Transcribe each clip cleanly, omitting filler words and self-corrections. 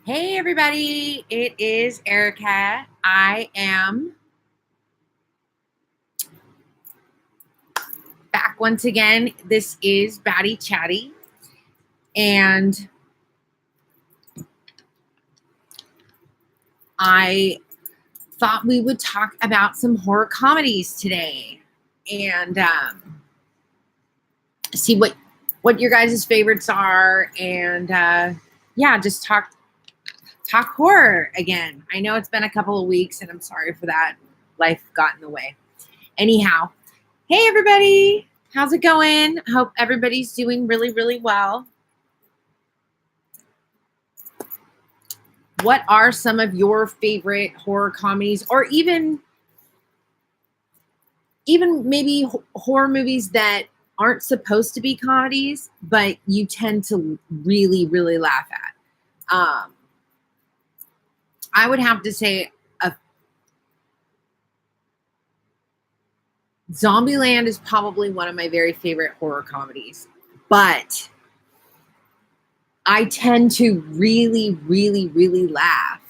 Hey everybody, it is Erica. I am back once again. This is Batty Chatty, and I thought we would talk about some horror comedies today and see what your guys' favorites are, and yeah, just talk horror again. I know it's been a couple of weeks, and I'm sorry for that. Life got in the way. Anyhow, hey everybody, how's it going? Hope everybody's doing really, really well. What are some of your favorite horror comedies, or even maybe horror movies that aren't supposed to be comedies, but you tend to really, really laugh at? I would have to say Zombieland is probably one of my very favorite horror comedies, but I tend to really, really, really laugh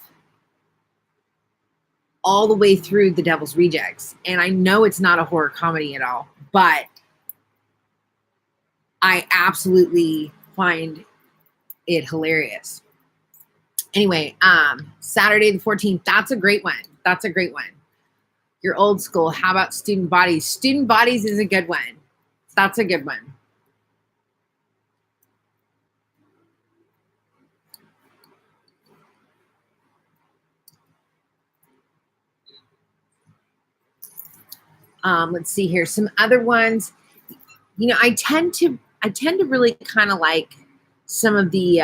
all the way through The Devil's Rejects. And I know it's not a horror comedy at all, but I absolutely find it hilarious. Anyway, Saturday the 14th, that's a great one. That's a great one. You're old school. How about Student Bodies? Student Bodies is a good one. That's a good one. Let's see here. Some other ones. You know, I tend to really kind of like some of the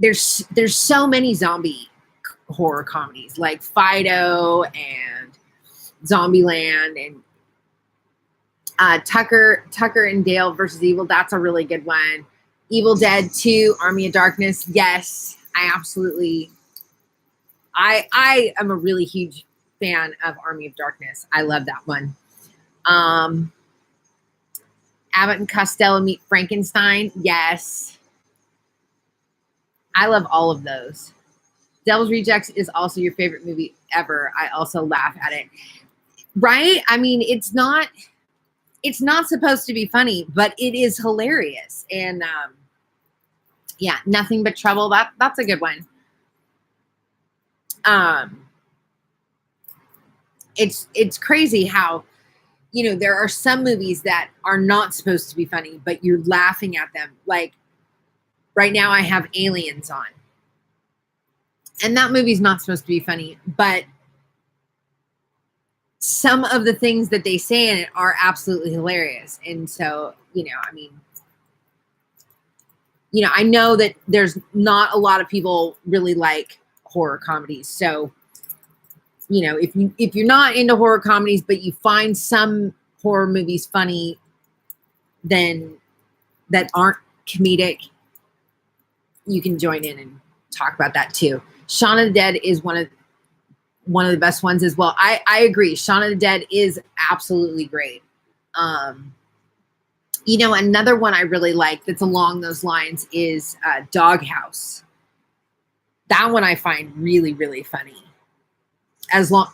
there's so many zombie horror comedies like Fido and Zombieland and Tucker and Dale versus Evil. That's a really good one. Evil Dead 2, Army of Darkness. Yes, I am a really huge fan of Army of Darkness. I love that one. Abbott and Costello Meet Frankenstein. Yes. I love all of those. Devil's Rejects is also your favorite movie ever. I also laugh at it. Right? I mean, it's not supposed to be funny, but it is hilarious. And yeah, Nothing But Trouble. That's a good one. It's crazy how, you know, there are some movies that are not supposed to be funny, but you're laughing at them. Like right now I have Aliens on. And that movie's not supposed to be funny, but some of the things that they say in it are absolutely hilarious. And so, you know, I mean, you know, I know that there's not a lot of people really like horror comedies. So, you know, if you're not into horror comedies, but you find some horror movies funny, then that aren't comedic, you can join in and talk about that too. Shaun of the Dead is one of the best ones as well. I agree. Shaun of the Dead is absolutely great. You know, another one I really like that's along those lines is Doghouse. That one I find really, really funny. As well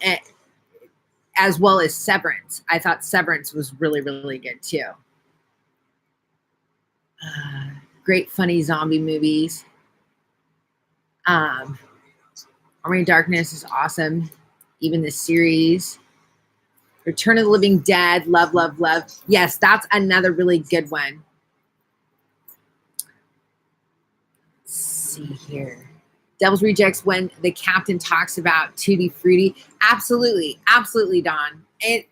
as Severance. I thought Severance was really, really good too. Great funny zombie movies. Army of Darkness is awesome. Even the series. Return of the Living Dead. Love, love, love. Yes, that's another really good one. Let's see here. Devil's Rejects, when the captain talks about Tutti Frutti. Absolutely. Absolutely, Don. And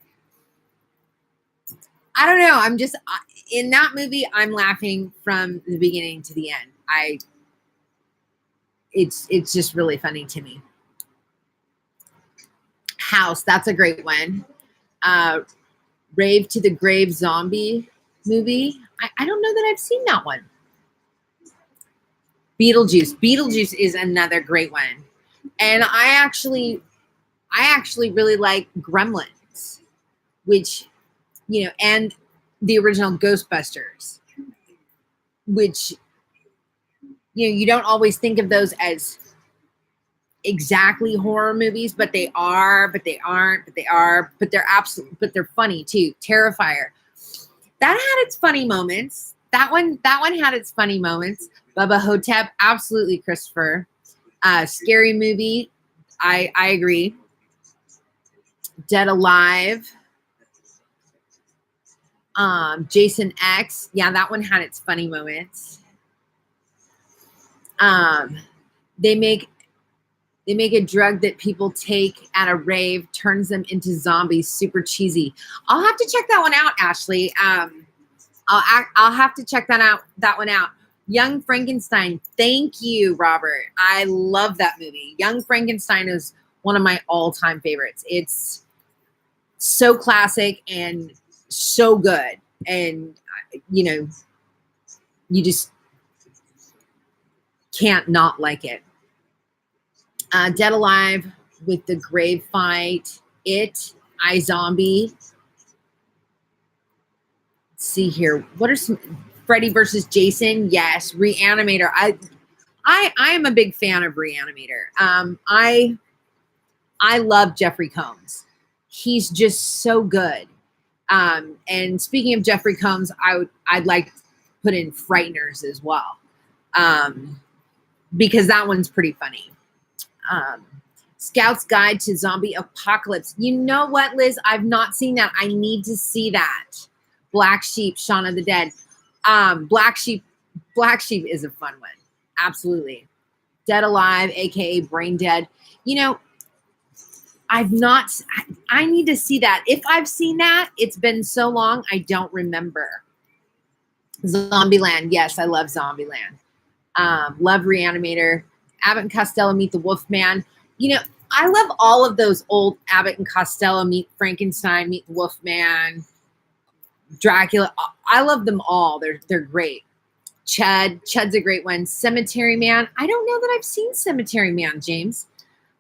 I don't know. I'm just, in that movie, I'm laughing from the beginning to the end. It's just really funny to me. House, that's a great one. Rave to the Grave zombie movie. I don't know that I've seen that one. Beetlejuice is another great one. And I actually really like Gremlins, which, you know, and the original Ghostbusters, which you don't always think of those as exactly horror movies, but they are, but they aren't, but they are, but they're absolutely, but they're funny too. Terrifier. That had its funny moments. That one had its funny moments. Bubba Hotep, absolutely, Christopher. Scary movie. I agree. Dead Alive. Jason X. Yeah, that one had its funny moments. They make a drug that people take at a rave, turns them into zombies. Super cheesy. I'll have to check that one out, Ashley. I'll have to check that one out. Young Frankenstein. Thank you, Robert. I love that movie. Young Frankenstein is one of my all-time favorites. It's so classic and so good. And, you just can't not like it. Dead Alive with the grave fight. It. iZombie. Let's see here. What are some... Freddy versus Jason? Yes. Reanimator. I am a big fan of Reanimator. I love Jeffrey Combs. He's just so good. And speaking of Jeffrey Combs, I'd like to put in Frighteners as well. Because that one's pretty funny. Scout's Guide to Zombie Apocalypse. You know what, Liz? I've not seen that. I need to see that. Black Sheep, Shaun of the Dead. Black Sheep is a fun one. Absolutely. Dead Alive, aka Brain Dead. I need to see that. If I've seen that, it's been so long, I don't remember. Zombieland. Yes, I love Zombieland. Love Reanimator. Abbott and Costello Meet the Wolfman. I love all of those old Abbott and Costello Meet Frankenstein, Meet the Wolfman, Dracula. I love them all. They're great. Chud's a great one. Cemetery Man. I don't know that I've seen Cemetery Man, James.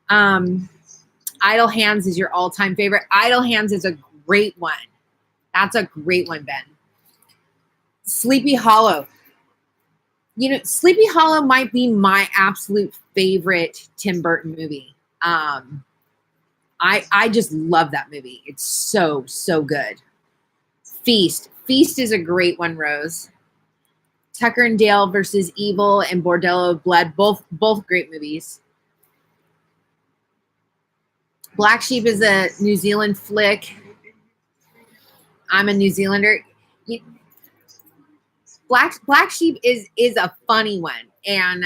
Idle Hands is your all-time favorite. Idle Hands is a great one. That's a great one, Ben. Sleepy Hollow. Sleepy Hollow might be my absolute favorite Tim Burton movie. I just love that movie. It's so, so good. Feast is a great one, Rose. Tucker and Dale versus Evil and Bordello of Blood, both great movies. Black Sheep is a New Zealand flick. I'm a New Zealander. Black Sheep is a funny one, and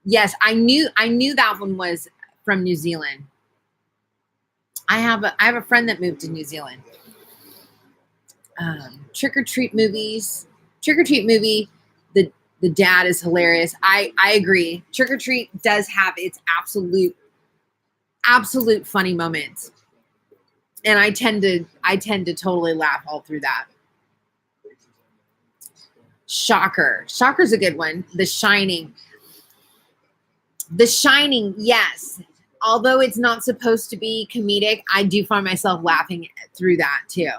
yes, I knew that one was from New Zealand. I have a friend that moved to New Zealand. Trick or Treat movies. Trick or Treat movie. The dad is hilarious. I agree. Trick or Treat does have its absolute funny moments, and I tend to totally laugh all through that. Shocker's a good one. The Shining, yes. Although it's not supposed to be comedic, I do find myself laughing through that too.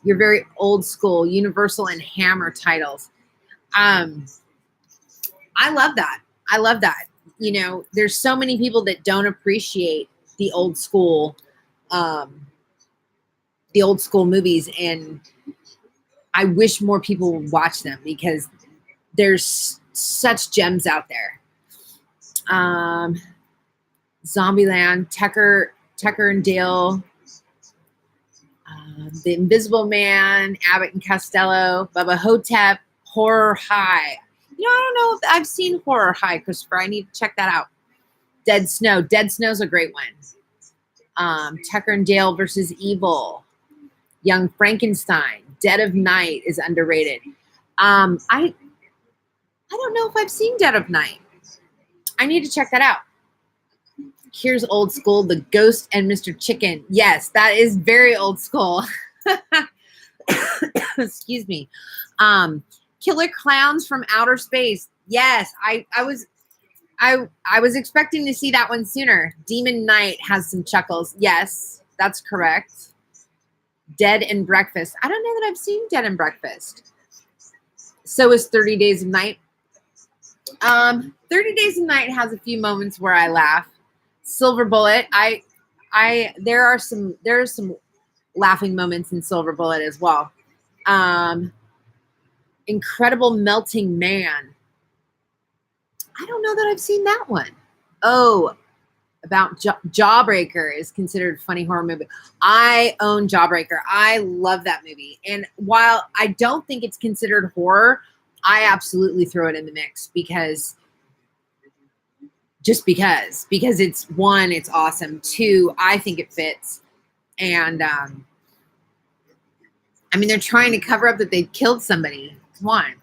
You're very old school. Universal and Hammer titles. I love that. There's so many people that don't appreciate the old school movies, and I wish more people would watch them because there's such gems out there. Zombieland, Tucker and Dale, The Invisible Man, Abbott and Costello, Bubba Hotep, Horror High. I don't know if I've seen Horror High, Christopher. I need to check that out. Dead Snow. Dead Snow's a great one. Tucker and Dale versus Evil. Young Frankenstein. Dead of Night is underrated. I don't know if I've seen Dead of Night. I need to check that out. Here's old school. The Ghost and Mr. Chicken. Yes, that is very old school. Excuse me. Killer Clowns from Outer Space. Yes, I was expecting to see that one sooner. Demon Knight has some chuckles. Yes, that's correct. Dead and Breakfast. I don't know that I've seen Dead and Breakfast. So is 30 Days of Night. 30 Days a Night has a few moments where I laugh. Silver Bullet, there are some laughing moments in Silver Bullet as well. Incredible Melting Man. I don't know that I've seen that one. Oh, about Jawbreaker is considered a funny horror movie. I own Jawbreaker. I love that movie. And while I don't think it's considered horror, I absolutely throw it in the mix because it's one, it's awesome. Two, I think it fits. And I mean, they're trying to cover up that they killed somebody. Come on.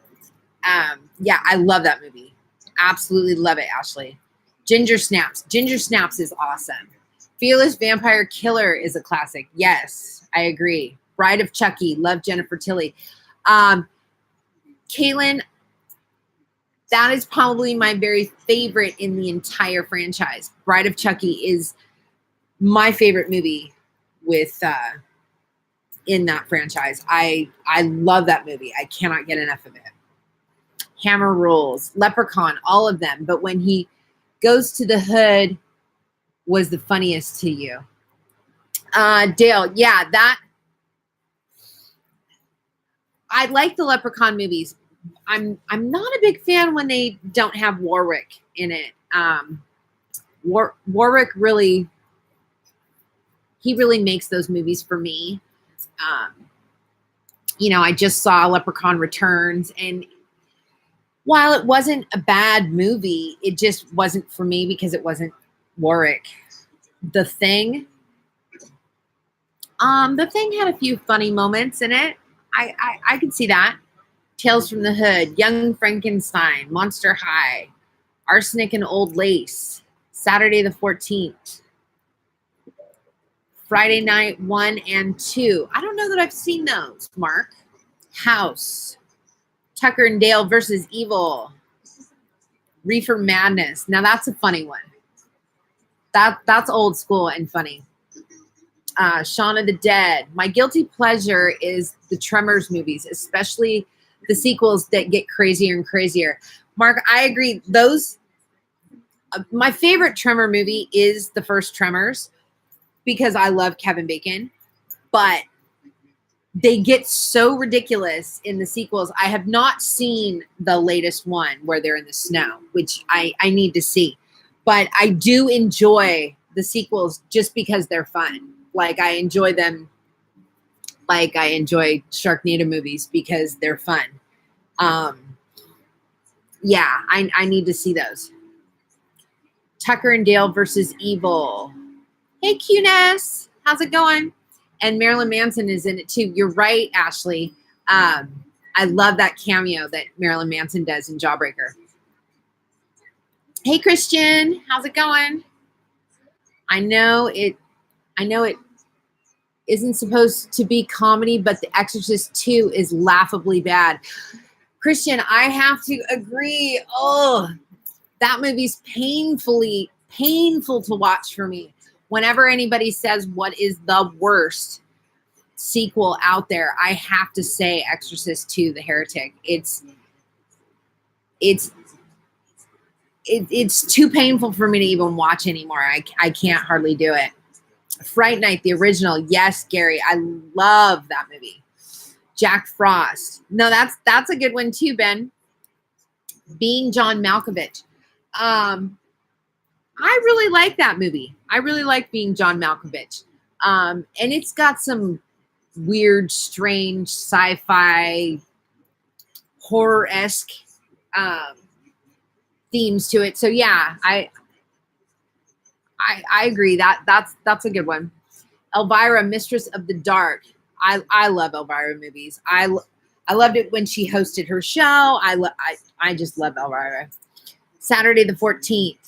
Yeah, I love that movie. Absolutely love it, Ashley. Ginger Snaps. Ginger Snaps is awesome. Fearless Vampire Killer is a classic. Yes, I agree. Bride of Chucky. Love Jennifer Tilly. Caitlin, that is probably my very favorite in the entire franchise. Bride of Chucky is my favorite movie with in that franchise. I love that movie. I cannot get enough of it. Hammer Rules, Leprechaun, all of them. But when he goes to the hood was the funniest to you. Dale, yeah, that I like the Leprechaun movies. I'm not a big fan when they don't have Warwick in it. Warwick really makes those movies for me. I just saw Leprechaun Returns, and while it wasn't a bad movie, it just wasn't for me because it wasn't Warwick. The Thing had a few funny moments in it. I could see that. Tales from the Hood, Young Frankenstein, Monster High, Arsenic and Old Lace, Saturday the 14th, Friday Night 1 and 2. I don't know that I've seen those, Mark. House, Tucker and Dale versus Evil, Reefer Madness. Now that's a funny one. That's old school and funny. Shaun of the Dead. My guilty pleasure is the Tremors movies, especially the sequels that get crazier and crazier. Mark, I agree. Those, my favorite Tremor movie is the first Tremors because I love Kevin Bacon, but they get so ridiculous in the sequels. I have not seen the latest one where they're in the snow, which I need to see. But I do enjoy the sequels just because they're fun. Like I enjoy them like I enjoy Sharknado movies because they're fun. Yeah, I need to see those. Tucker and Dale versus Evil. Hey, Q-Ness. How's it going? And Marilyn Manson is in it too. You're right, Ashley. I love that cameo that Marilyn Manson does in Jawbreaker. Hey, Christian. How's it going? I know it isn't supposed to be comedy, but The Exorcist 2 is laughably bad. Christian, I have to agree. Oh, that movie's painful to watch for me. Whenever anybody says what is the worst sequel out there, I have to say Exorcist 2, The Heretic. It's too painful for me to even watch anymore. I can't hardly do it. Fright Night, the original. Yes, Gary. I love that movie. Jack Frost. No, that's a good one too, Ben. Being John Malkovich. I really like that movie. I really like Being John Malkovich. And it's got some weird, strange, sci-fi, horror-esque themes to it. So yeah, I agree. That's a good one. Elvira, Mistress of the Dark. I love Elvira movies. I loved it when she hosted her show. I just love Elvira. Saturday the 14th.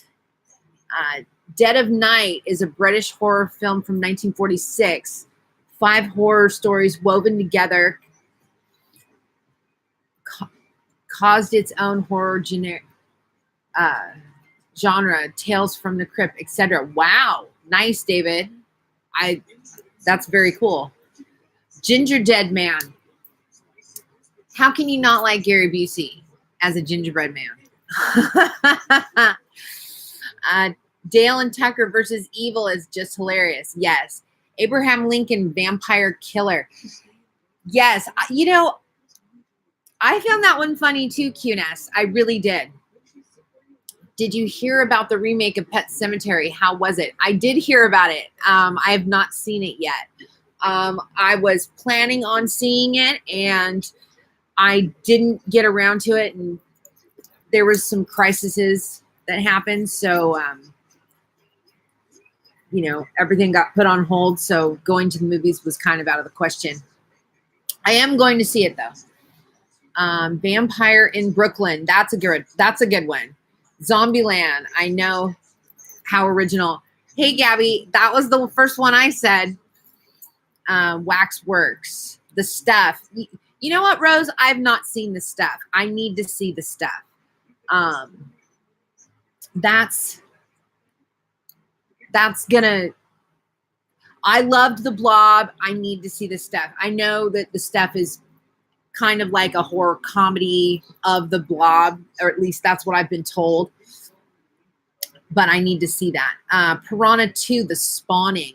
Dead of Night is a British horror film from 1946. 5 horror stories woven together caused its own horror genre, Tales from the Crypt, etc. Wow, nice, David. That's very cool. Ginger Dead Man. How can you not like Gary Busey as a gingerbread man? Dale and Tucker versus Evil is just hilarious. Yes. Abraham Lincoln, Vampire Killer. Yes. I found that one funny too, QNS. I really did. Did you hear about the remake of Pet Sematary? How was it? I did hear about it. I have not seen it yet. I was planning on seeing it, and I didn't get around to it, and there was some crises that happened, so everything got put on hold. So going to the movies was kind of out of the question. I am going to see it though. Vampire in Brooklyn. That's a good one. Zombieland. I know. How original. Hey, Gabby, that was the first one I said. Waxworks. The Stuff. You know what, Rose? I've not seen The Stuff. I need to see The Stuff. That's gonna. I loved The Blob. I need to see The Stuff. I know that The Stuff is kind of like a horror comedy of The Blob, or at least that's what I've been told. But I need to see that. Piranha 2, The Spawning.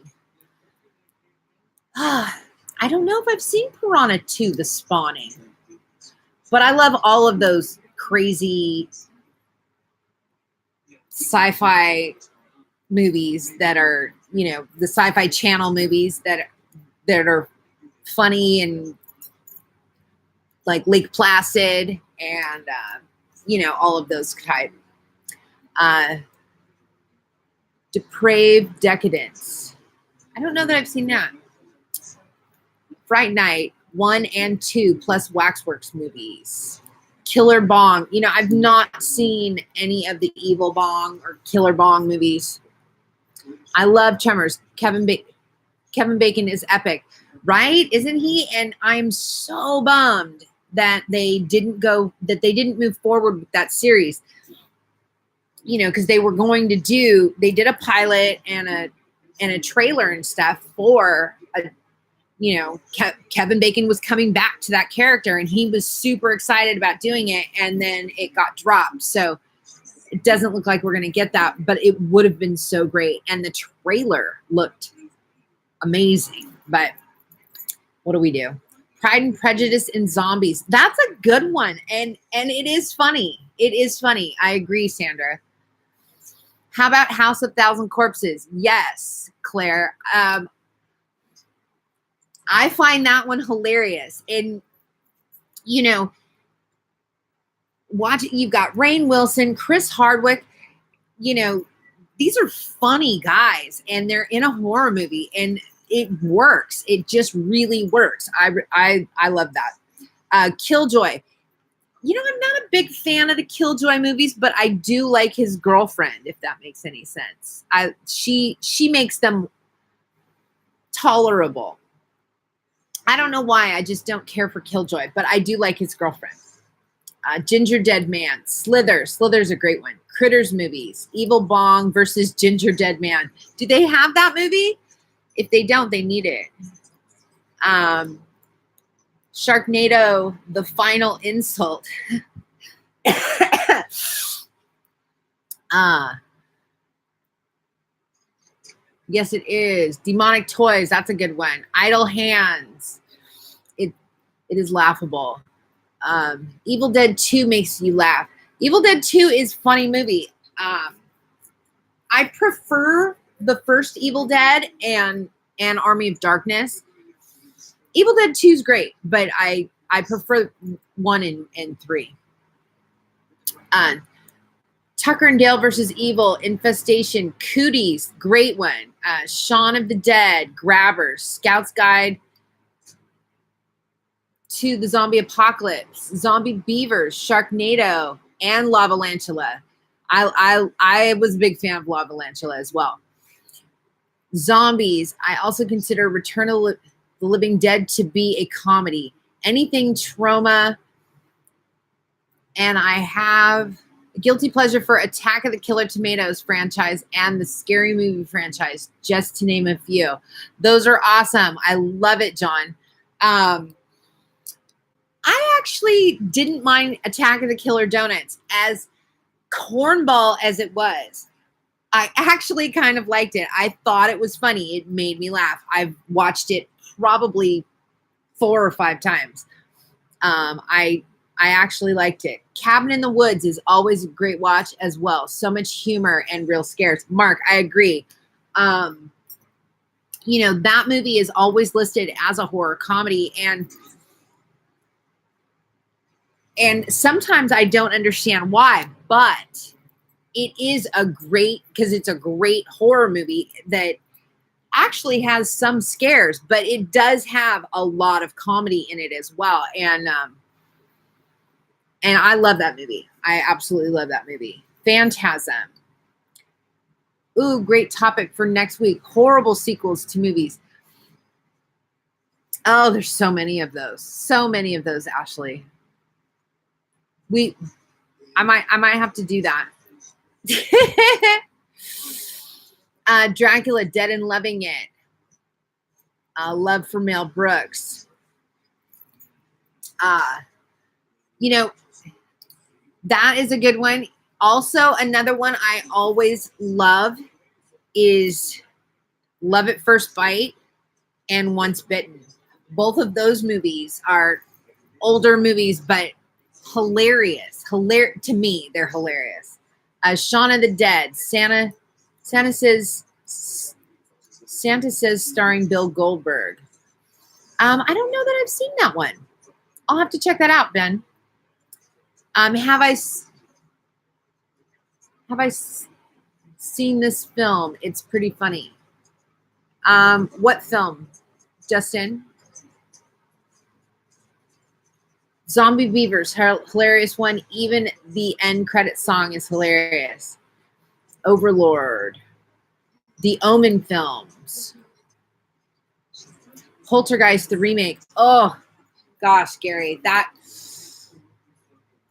I don't know if I've seen Piranha 2, The Spawning. But I love all of those crazy sci-fi movies that are, the Sci-Fi Channel movies that are funny, and like Lake Placid and, all of those type. Depraved Decadence. I don't know that I've seen that. Fright Night 1 and 2 plus Waxworks movies. Killer Bong. I've not seen any of the Evil Bong or Killer Bong movies. I love Tremors. Kevin Bacon is epic, right? Isn't he? And I'm so bummed that they didn't move forward with that series. Because they were going to they did a pilot and a trailer and stuff for Kevin Bacon was coming back to that character, and he was super excited about doing it, and then it got dropped. So it doesn't look like we're going to get that, but it would have been so great. And the trailer looked amazing, but what do we do? Pride and Prejudice and Zombies. That's a good one. And it is funny. It is funny. I agree, Sandra. How about House of Thousand Corpses? Yes, Claire. I find that one hilarious. And, watch it. You've got Rainn Wilson, Chris Hardwick. These are funny guys, and they're in a horror movie, and it works. It just really works. I love that. Killjoy. I'm not a big fan of the Killjoy movies, but I do like his girlfriend, if that makes any sense. She makes them tolerable. I don't know why. I just don't care for Killjoy, but I do like his girlfriend. Ginger Dead Man. Slither. Slither's a great one. Critters movies. Evil Bong versus Ginger Dead Man. Do they have that movie? If they don't, they need it. Sharknado, The Final Insult. Yes, it is. Demonic Toys, that's a good one. Idle Hands. It is laughable. Evil Dead 2 makes you laugh. Evil Dead 2 is a funny movie. I prefer the first Evil Dead and Army of Darkness. Evil Dead 2 is great, but I prefer 1 and 3. Tucker and Dale versus Evil, Infestation, Cooties, great one. Shaun of the Dead, Grabbers, Scout's Guide to the Zombie Apocalypse, Zombie Beavers, Sharknado, and Lavalantula. I was a big fan of Lavalantula as well. Zombies, I also consider Return of the Living Dead to be a comedy. Anything trauma, and I have a guilty pleasure for Attack of the Killer Tomatoes franchise and the Scary Movie franchise, just to name a few. Those are awesome. I love it, John. I actually didn't mind Attack of the Killer Donuts. As cornball as it was, I actually kind of liked it. I thought it was funny. It made me laugh. I've watched it probably 4 or 5 times. I actually liked it. Cabin in the Woods is always a great watch as well. So much humor and real scares. Mark, I agree. You know, that movie is always listed as a horror comedy, and sometimes I don't understand why, but it is a great, because it's a great horror movie that actually has some scares, but it does have a lot of comedy in it as well. And I love that movie. I absolutely love that movie. Phantasm. Ooh, great topic for next week. Horrible sequels to movies. Oh, there's so many of those. So many of those, Ashley. I might have to do that. Dracula, Dead and Loving It. Love for Mel Brooks. You know, that is a good one. Also, another one I always love is Love at First Bite and Once Bitten. Both of those movies are older movies, but hilarious. To me, they're hilarious. Shaun of the Dead, Santa says, starring Bill Goldberg. I don't know that I've seen that one. I'll have to check that out, Ben. Have I seen this film? It's pretty funny. What film, Justin? Zombie Beavers, hilarious one. Even the end credit song is hilarious. Overlord. The Omen films. Poltergeist, the remake. Oh, gosh, Gary.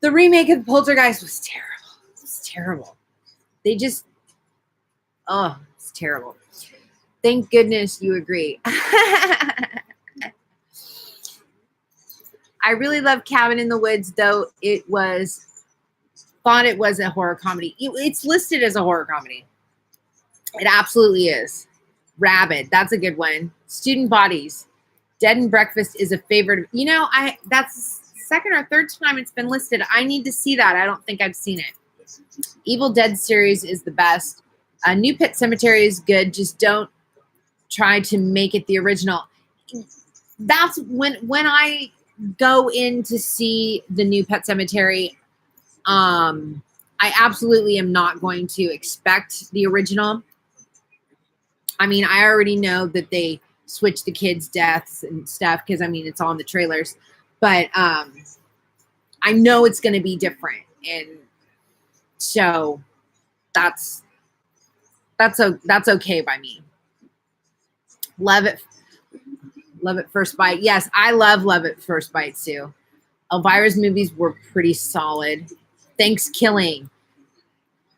The remake of Poltergeist was terrible. It was terrible. It's terrible. Thank goodness you agree. I really love Cabin in the Woods, though thought it was a horror comedy. It's listed as a horror comedy. It absolutely is. Rabid, that's a good one. Student Bodies. Dead and Breakfast is a favorite. You know, that's the second or third time it's been listed. I need to see that. I don't think I've seen it. Evil Dead series is the best. New Pet Cemetery is good. Just don't try to make it the original. That's when I go in to see the New Pet Cemetery, I absolutely am not going to expect the original. I mean, I already know that they switched the kids' deaths and stuff because, I mean, it's all in the trailers. But I know it's going to be different. And so that's okay by me. Love It First Bite. Yes, I love It First Bite too. Elvira's movies were pretty solid. Thanksgiving.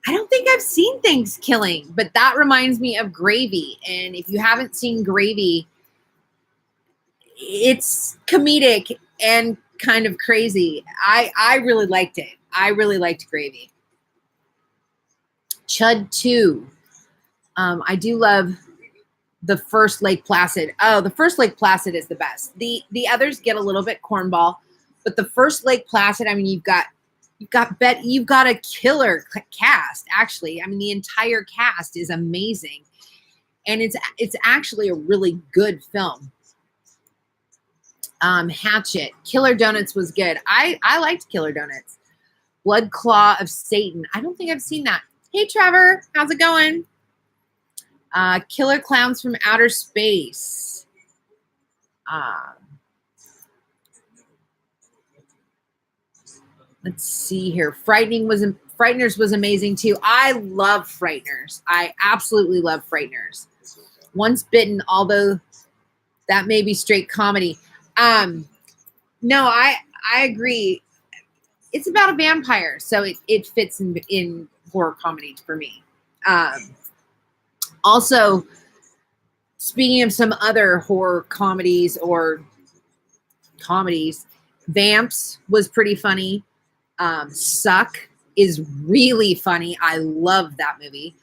I don't think I've seen Thanksgiving, but that reminds me of Gravy. And if you haven't seen Gravy, it's comedic and kind of crazy. I really liked it. I really liked Gravy. Chud 2. I do love the first Lake Placid. Oh, the first Lake Placid is the best. The others get a little bit cornball, but the first Lake Placid, I mean, you've got a killer cast, actually. I mean, the entire cast is amazing. And it's actually a really good film. Hatchet. Killer Donuts was good. I liked Killer Donuts. Blood Claw of Satan. I don't think I've seen that. Hey, Trevor. How's it going? Killer Clowns from Outer Space. Let's see here. Frighteners was amazing too. I love Frighteners. I absolutely love Frighteners. Once Bitten, although that may be straight comedy. No, I agree. It's about a vampire, so it fits in horror comedy for me. Also, speaking of some other horror comedies, Vamps was pretty funny. Suck is really funny. I love that movie.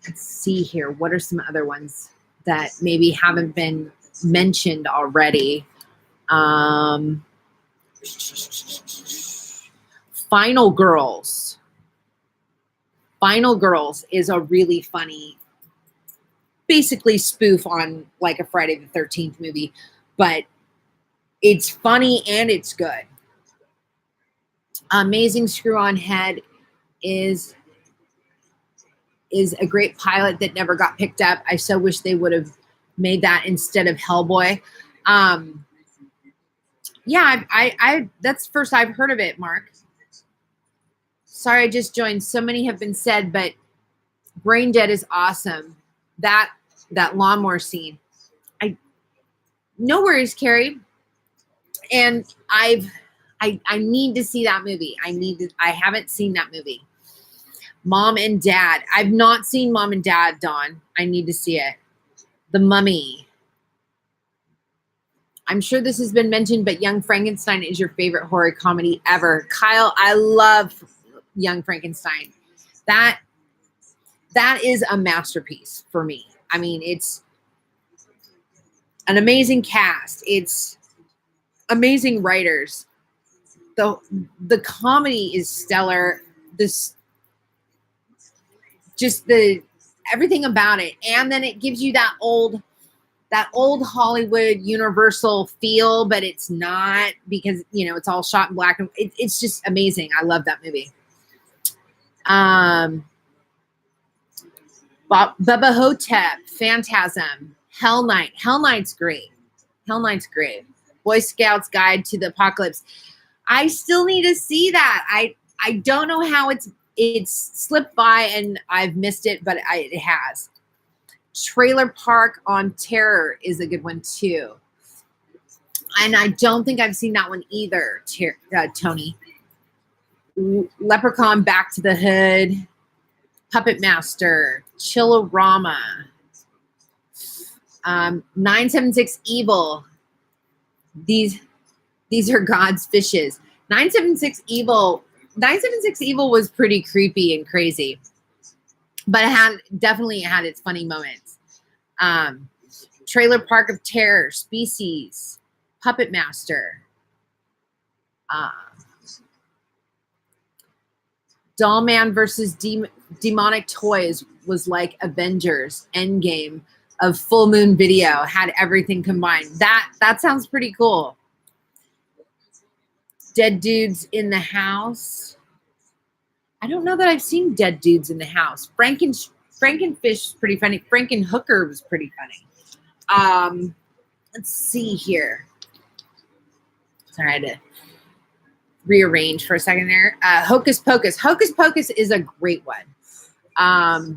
Let's see here. What are some other ones that maybe haven't been mentioned already? Final Girls. Final Girls is a really funny, basically spoof on like a Friday the 13th movie, but it's funny and it's good. Amazing Screw On Head is a great pilot that never got picked up. I so wish they would have made that instead of Hellboy. Yeah, I that's the first I've heard of it, Mark. Sorry, I just joined. So many have been said, but Brain Dead is awesome. That lawnmower scene. No worries, Carrie. And I need to see that movie. I haven't seen that movie. Mom and Dad. I've not seen Mom and Dad, Dawn. I need to see it. The Mummy. I'm sure this has been mentioned, but Young Frankenstein is your favorite horror comedy ever. Kyle, I love Young Frankenstein. That is a masterpiece for me. I mean, it's an amazing cast. It's amazing writers. The comedy is stellar. Everything about it, and then it gives you that old Hollywood Universal feel, but it's not, because it's all shot in black and it's just amazing. I love that movie. Bubba Hotep, Phantasm, Hell Night. Hell Night's great. Hell Night's great. Boy Scouts Guide to the Apocalypse. I still need to see that. I don't know how it's slipped by and I've missed it, but it has. Trailer Park on Terror is a good one too. And I don't think I've seen that one either, Tony. Leprechaun Back to the Hood, Puppet Master, Chillerama, 976 Evil. These are God's fishes. 976 Evil was pretty creepy and crazy, but it definitely had its funny moments. Trailer Park of Terror, Species, Puppet Master, Dollman versus Demonic Toys was like Avengers Endgame of Full Moon Video, had everything combined. That sounds pretty cool. Dead Dudes in the House. I don't know that I've seen Dead Dudes in the House. Frankenfish is pretty funny. Frankenhooker was pretty funny. Let's see here. Sorry, I had to rearrange for a second there. Hocus Pocus. Hocus Pocus is a great one. I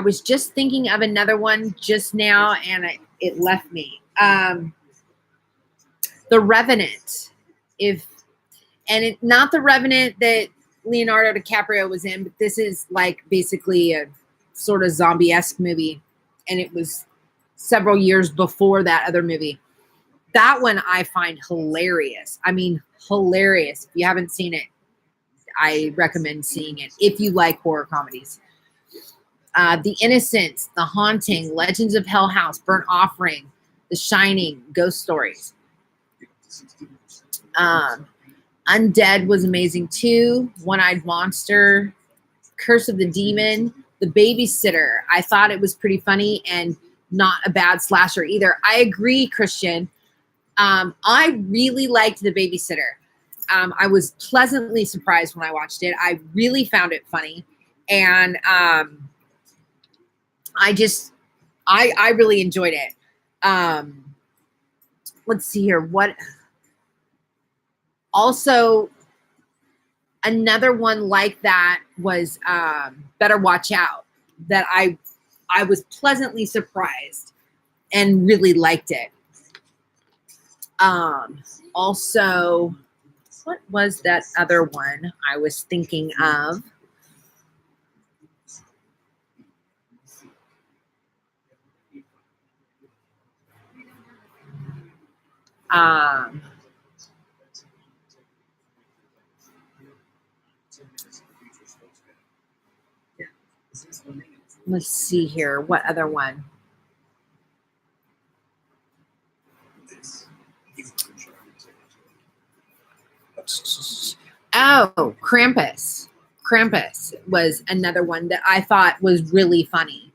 was just thinking of another one just now, and it left me. The Revenant. Not The Revenant that Leonardo DiCaprio was in, but this is like basically a sort of zombie-esque movie, and it was several years before that other movie. That one I find hilarious. I mean, hilarious. If you haven't seen it, I recommend seeing it if you like horror comedies. The Innocents, The Haunting, Legends of Hell House, Burnt Offering, The Shining, Ghost Stories. Undead was amazing too. One-Eyed Monster, Curse of the Demon, The Babysitter. I thought it was pretty funny and not a bad slasher either. I agree, Christian. I really liked The Babysitter. I was pleasantly surprised when I watched it. I really found it funny. And I really enjoyed it. Let's see here. Also, another one like that was Better Watch Out, that I was pleasantly surprised and really liked it. Also, what was that other one I was thinking of? Let's see here. What other one? Oh, Krampus. Krampus was another one that I thought was really funny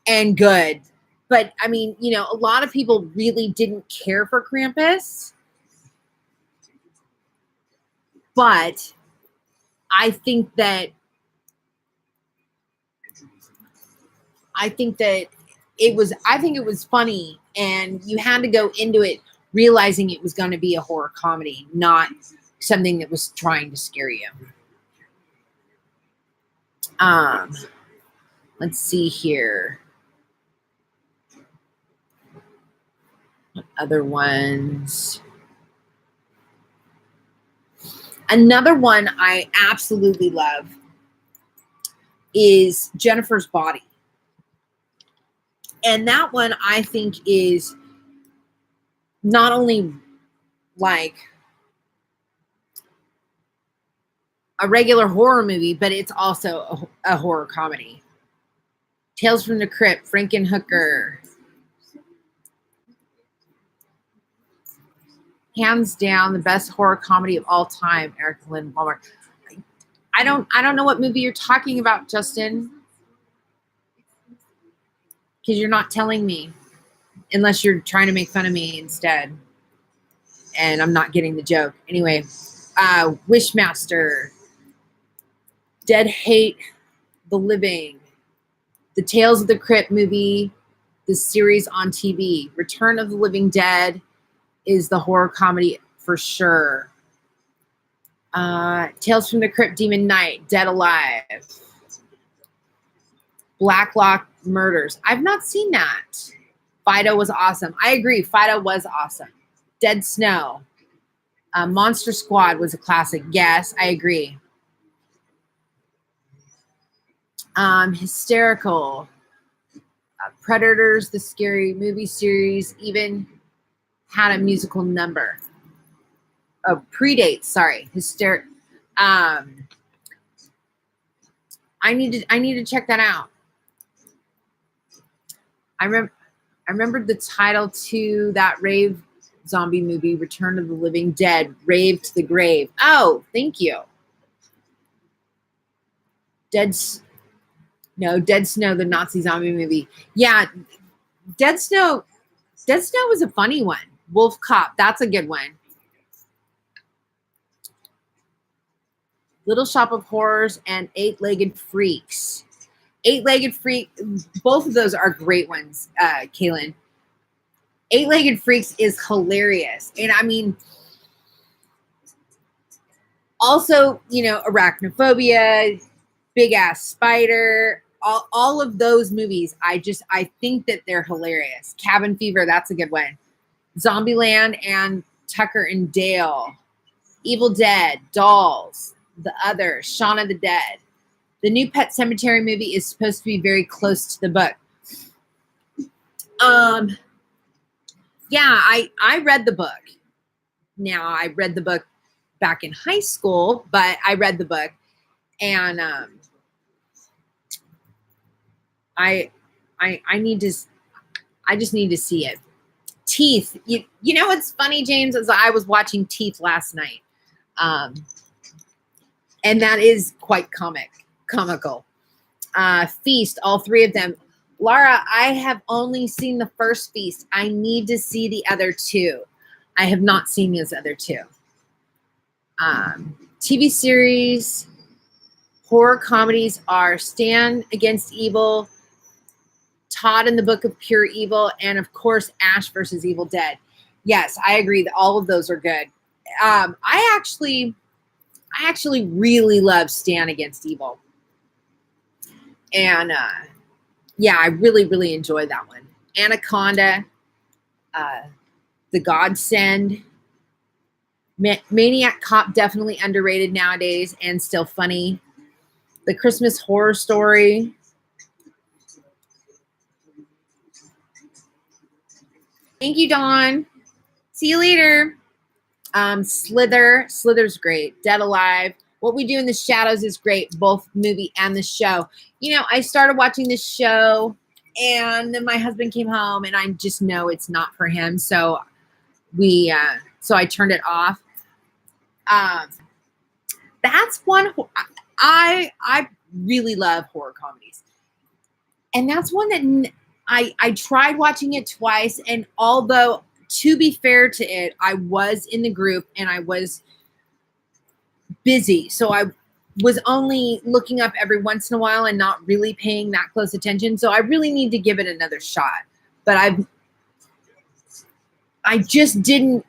and good. But I mean, you know, a lot of people really didn't care for Krampus. But I think that it was funny, and you had to go into it realizing it was going to be a horror comedy, not something that was trying to scare you. Let's see here. Other ones. Another one I absolutely love is Jennifer's Body. And that one I think is not only like a regular horror movie, but it's also a horror comedy. Tales from the Crypt, Frankenhooker. Hands down, the best horror comedy of all time, Eric Lynn Palmer. I don't know what movie you're talking about, Justin. Because you're not telling me. Unless you're trying to make fun of me instead. And I'm not getting the joke. Anyway, Wishmaster. Dead Hate the Living. The Tales of the Crypt movie. The series on TV. Return of the Living Dead is the horror comedy for sure. Tales from the Crypt, Demon Knight, Dead Alive. Blacklock Murders. I've not seen that. Fido was awesome. I agree. Fido was awesome. Dead Snow. Monster Squad was a classic. Yes, I agree. Hysterical. Predators, the scary movie series, even had a musical number. Oh, Predates, sorry. I need to check that out. I remembered the title to that rave zombie movie, Return of the Living Dead, Rave to the Grave. Oh, thank you. Dead Snow, the Nazi zombie movie. Yeah, Dead Snow was a funny one. Wolf Cop, that's a good one. Little Shop of Horrors and Eight-Legged Freaks. Eight-Legged Freak, both of those are great ones, Kaylin. Eight-Legged Freaks is hilarious. And I mean, also, you know, Arachnophobia, Big Ass Spider, all of those movies, I think that they're hilarious. Cabin Fever, that's a good one. Zombieland and Tucker and Dale. Evil Dead, Dolls, The Other, Shaun of the Dead. The new Pet Sematary movie is supposed to be very close to the book. Yeah, I read the book. Now, I read the book back in high school, but I read the book, and I just need to see it. Teeth. You know what's funny, James, is I was watching Teeth last night. And that is quite comical. Feast, all three of them. Laura, I have only seen the first Feast. I need to see the other two. I have not seen those other two. TV series, horror comedies are Stand Against Evil, Todd and the Book of Pure Evil, and of course, Ash versus Evil Dead. Yes, I agree that all of those are good. I actually really love Stand Against Evil. And yeah, I really enjoyed that one. Anaconda, The Godsend, Maniac Cop, definitely underrated nowadays and still funny. The Christmas Horror Story. Thank you, Dawn. See you later. Slither's great. Dead Alive. What We Do in the Shadows is great, both movie and the show. You know, I started watching this show, and then my husband came home, and I just know it's not for him. So so I turned it off. That's one I really love horror comedies, and that's one that I tried watching it twice. And although, to be fair to it, I was in the group and I was busy, so I was only looking up every once in a while and not really paying that close attention. So I really need to give it another shot. But I just didn't.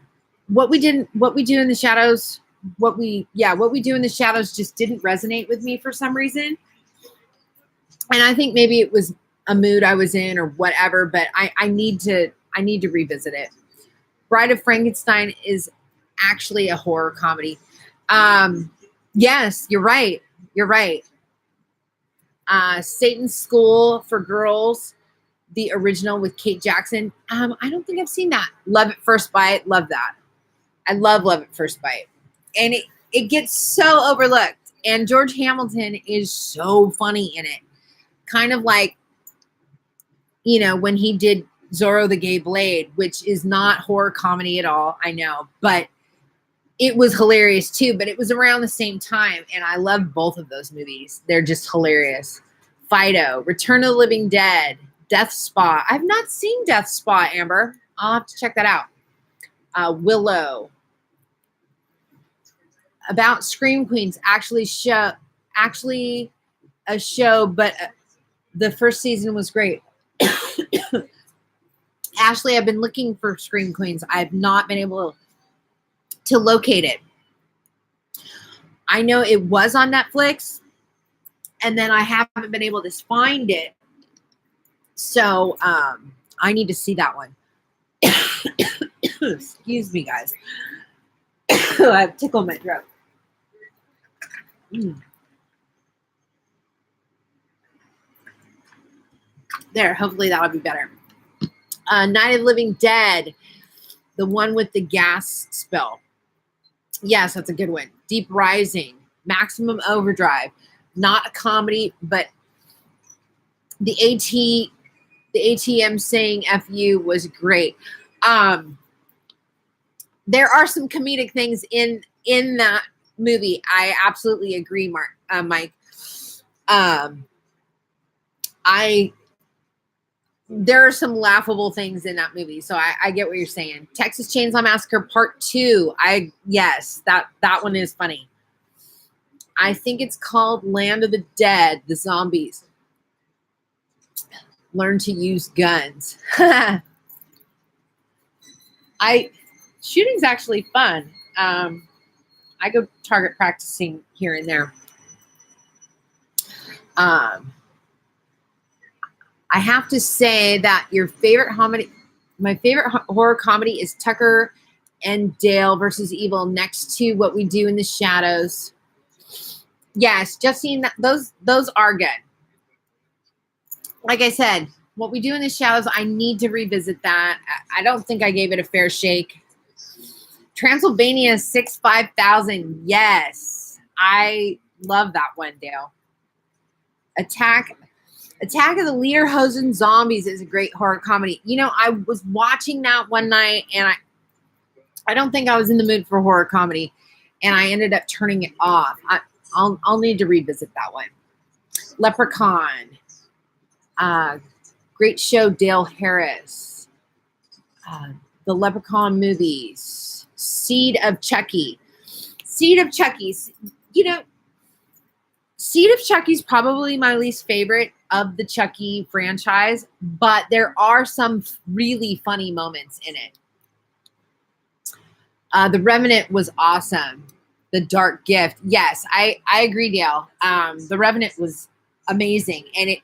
What we do in the shadows. What we do in the shadows just didn't resonate with me for some reason. And I think maybe it was a mood I was in or whatever, but I need to revisit it. Bride of Frankenstein is actually a horror comedy. Yes, you're right. Satan's School for Girls, the original with Kate Jackson. I don't think I've seen that. Love at First Bite. Love that. I love at First Bite. And it gets so overlooked. And George Hamilton is so funny in it. Kind of like, you know, when he did Zorro the Gay Blade, which is not horror comedy at all, I know. But it was hilarious too. But it was around the same time. And I love both of those movies. They're just hilarious. Fido, Return of the Living Dead, Death Spa. I've not seen Death Spa, Amber. I'll have to check that out. Willow. About Scream Queens, actually a show, but the first season was great. Ashley, I've been looking for Scream Queens. I've not been able to locate it. I know it was on Netflix, and then I haven't been able to find it. So I need to see that one. Excuse me, guys. I've tickled my throat. There, hopefully that'll be better. Night of the Living Dead, the one with the gas spill. Yes, that's a good one. Deep Rising, Maximum Overdrive, not a comedy, but the ATM saying F you was great. There are some comedic things in that movie. I absolutely agree, Mike. There are some laughable things in that movie, so I get what you're saying. Texas Chainsaw Massacre Part 2. Yes, that one is funny. I think it's called Land of the Dead, the zombies learn to use guns. Shooting's actually fun. I go target practicing here and there. I have to say that my favorite horror comedy is Tucker and Dale versus Evil, next to What We Do in the Shadows. Yes, just seen that. Those are good. Like I said, What We Do in the Shadows, I need to revisit that. I don't think I gave it a fair shake. Transylvania 65000. Yes, I love that one, Dale. Attack of the Lederhosen Zombies is a great horror comedy. You know, I was watching that one night, and I don't think I was in the mood for horror comedy, and I ended up turning it off. I'll need to revisit that one. Leprechaun. Great show, Dale Harris. The Leprechaun movies. Seed of Chucky. You know, Seed of Chucky's probably my least favorite of the Chucky franchise, but there are some really funny moments in it. The Revenant was awesome. The Dark Gift. Yes, I agree, Dale. The Revenant was amazing. And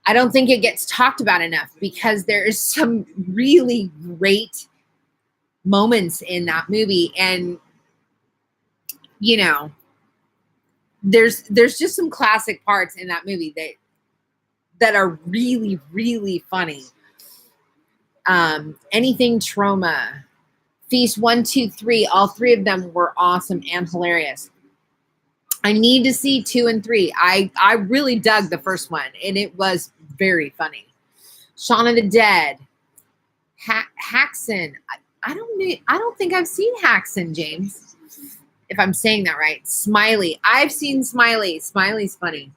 I don't think it gets talked about enough because there is some really great moments in that movie. And, you know, there's just some classic parts in that movie that are really, really funny. Anything Trauma. Feast 1, 2, 3. All three of them were awesome and hilarious. I need to see 2 and 3. I really dug the first one, and it was very funny. Shaun of the Dead, Haxon. I don't think I've seen Haxon, James. If I'm saying that right. Smiley. I've seen Smiley. Smiley's funny.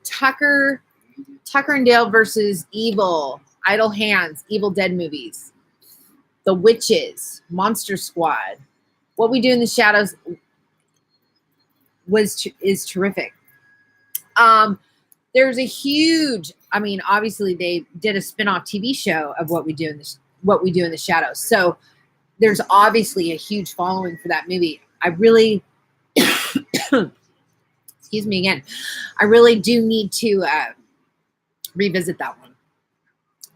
Tucker and Dale versus Evil. Idle Hands. Evil Dead movies. The Witches. Monster Squad. What We Do in the Shadows is terrific. There's a huge, obviously they did a spin-off TV show of What We Do in the Shadows. So there's obviously a huge following for that movie. I really excuse me again. I really do need to revisit that one.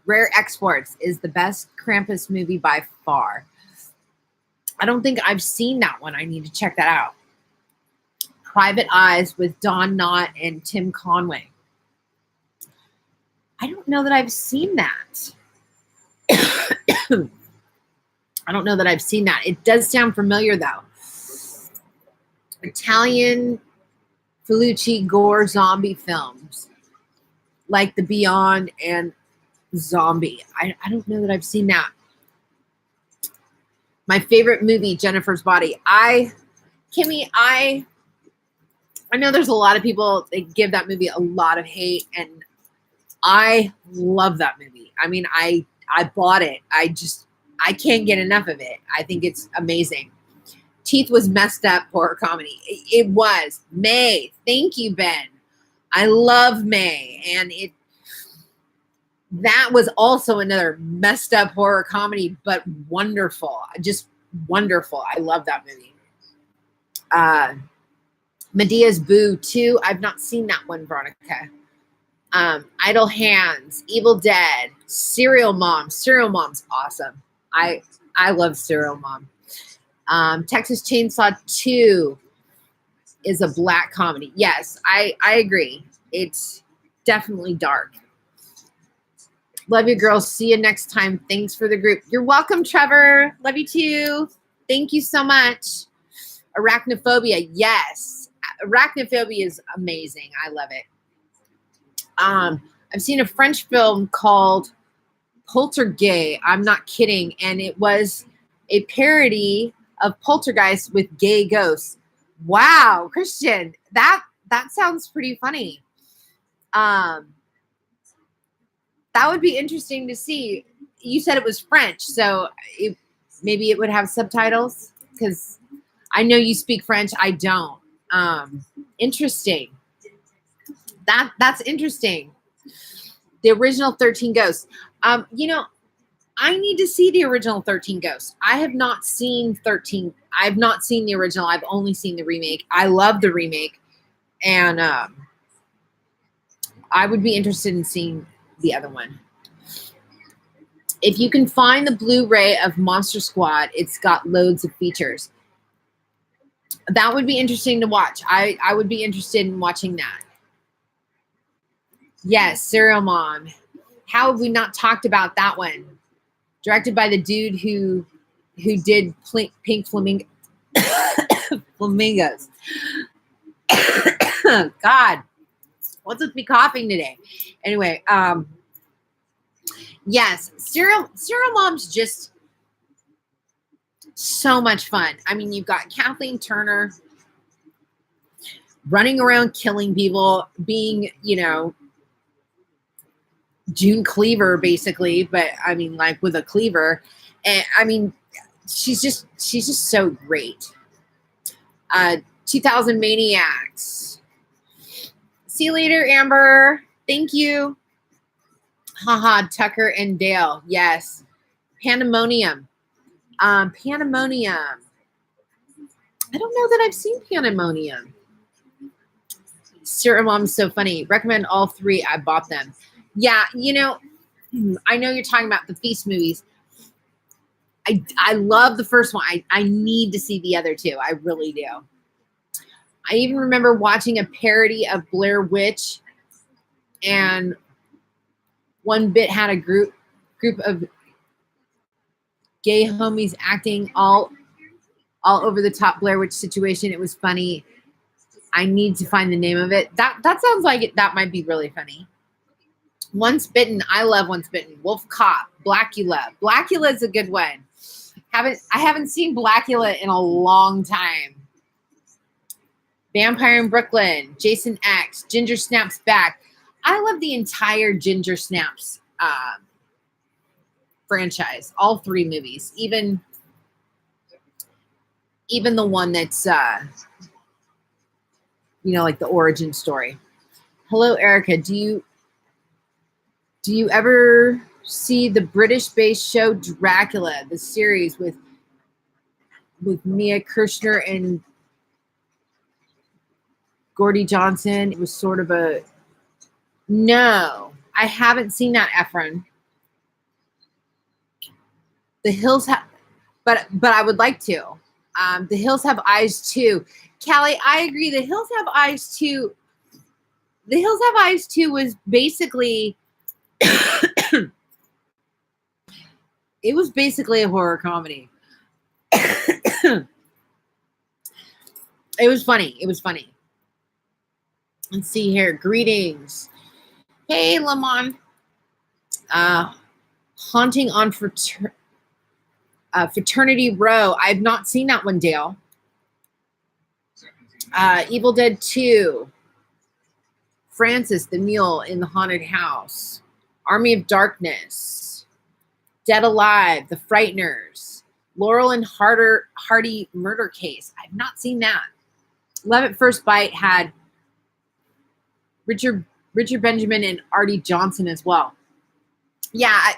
Rare Exports is the best Krampus movie by far. I don't think I've seen that one. I need to check that out. Private Eyes with Don Knott and Tim Conway. I don't know that I've seen that. I don't know that I've seen that. It does sound familiar, though. Italian Fulci gore zombie films like The Beyond and Zombie. I don't know that I've seen that. My favorite movie, Jennifer's Body. Kimmy, I know there's a lot of people that give that movie a lot of hate, and I love that movie. I bought it. I can't get enough of it. I think it's amazing. Teeth was messed up horror comedy. It was. May. Thank you, Ben. I love May. And that was also another messed up horror comedy, but wonderful. Just wonderful. I love that movie. Medea's Boo 2. I've not seen that one, Veronica. Idle Hands, Evil Dead, Serial Mom. Serial Mom's awesome. I love Serial Mom. Texas Chainsaw 2 is a black comedy. Yes, I agree. It's definitely dark. Love you, girls. See you next time. Thanks for the group. You're welcome, Trevor. Love you too. Thank you so much. Arachnophobia. Yes. Arachnophobia is amazing. I love it. I've seen a French film called Poltergeist. I'm not kidding. And it was a parody of Poltergeist with gay ghosts. Wow, Christian, that sounds pretty funny. That would be interesting to see. You said it was French, so maybe it would have subtitles, because I know you speak French. I don't. Interesting. That's interesting. The original 13 Ghosts. I need to see the original 13 Ghosts. I have not seen 13. I've not seen the original. I've only seen the remake. I love the remake. And I would be interested in seeing the other one. If you can find the Blu-ray of Monster Squad, it's got loads of features. That would be interesting to watch. I would be interested in watching that. Yes, Serial Mom. How have we not talked about that one? Directed by the dude who did Pink Flamingos. God, what's with me coughing today? Anyway, yes, Serial Mom's just so much fun. You've got Kathleen Turner running around killing people, being, June Cleaver, basically, but like with a cleaver. And she's just so great. 2000 Maniacs. See you later, Amber. Thank you. Haha, Tucker and Dale. Yes. Pandemonium. Pandemonium. I don't know that I've seen Pandemonium. Serial Mom's so funny. Recommend all 3. I bought them. Yeah, I know you're talking about the Feast movies. I love the first one. I need to see the other 2. I really do. I even remember watching a parody of Blair Witch, and one bit had a group of gay homies acting all all over the top Blair Witch situation. It was funny. I need to find the name of it. That sounds like it. That might be really funny. Once Bitten. I love Once Bitten. Wolf Cop. Blackula. Blackula is a good one. I haven't seen Blackula in a long time. Vampire in Brooklyn. Jason X. Ginger Snaps Back. I love the entire Ginger Snaps franchise. All 3 movies. Even the one that's like the origin story. Hello, Erica. Do you ever see the British-based show Dracula, the series with Mia Kirshner and Gordy Johnson? It was sort of a no. I haven't seen that, Efren. The Hills have, but I would like to. The Hills Have Eyes too. Callie, I agree. The Hills Have Eyes too. The Hills Have Eyes too was basically it was basically a horror comedy. It was funny. It was funny. Let's see here. Greetings. Hey, Lamont. Haunting on Fraternity Row. I've not seen that one, Dale. Evil Dead 2. Francis the Mule in the Haunted House. Army of Darkness. Dead Alive. The Frighteners. Laurel and Hardy Murder Case. I've not seen that. Love at First Bite had Richard Benjamin and Artie Johnson as well. Yeah, I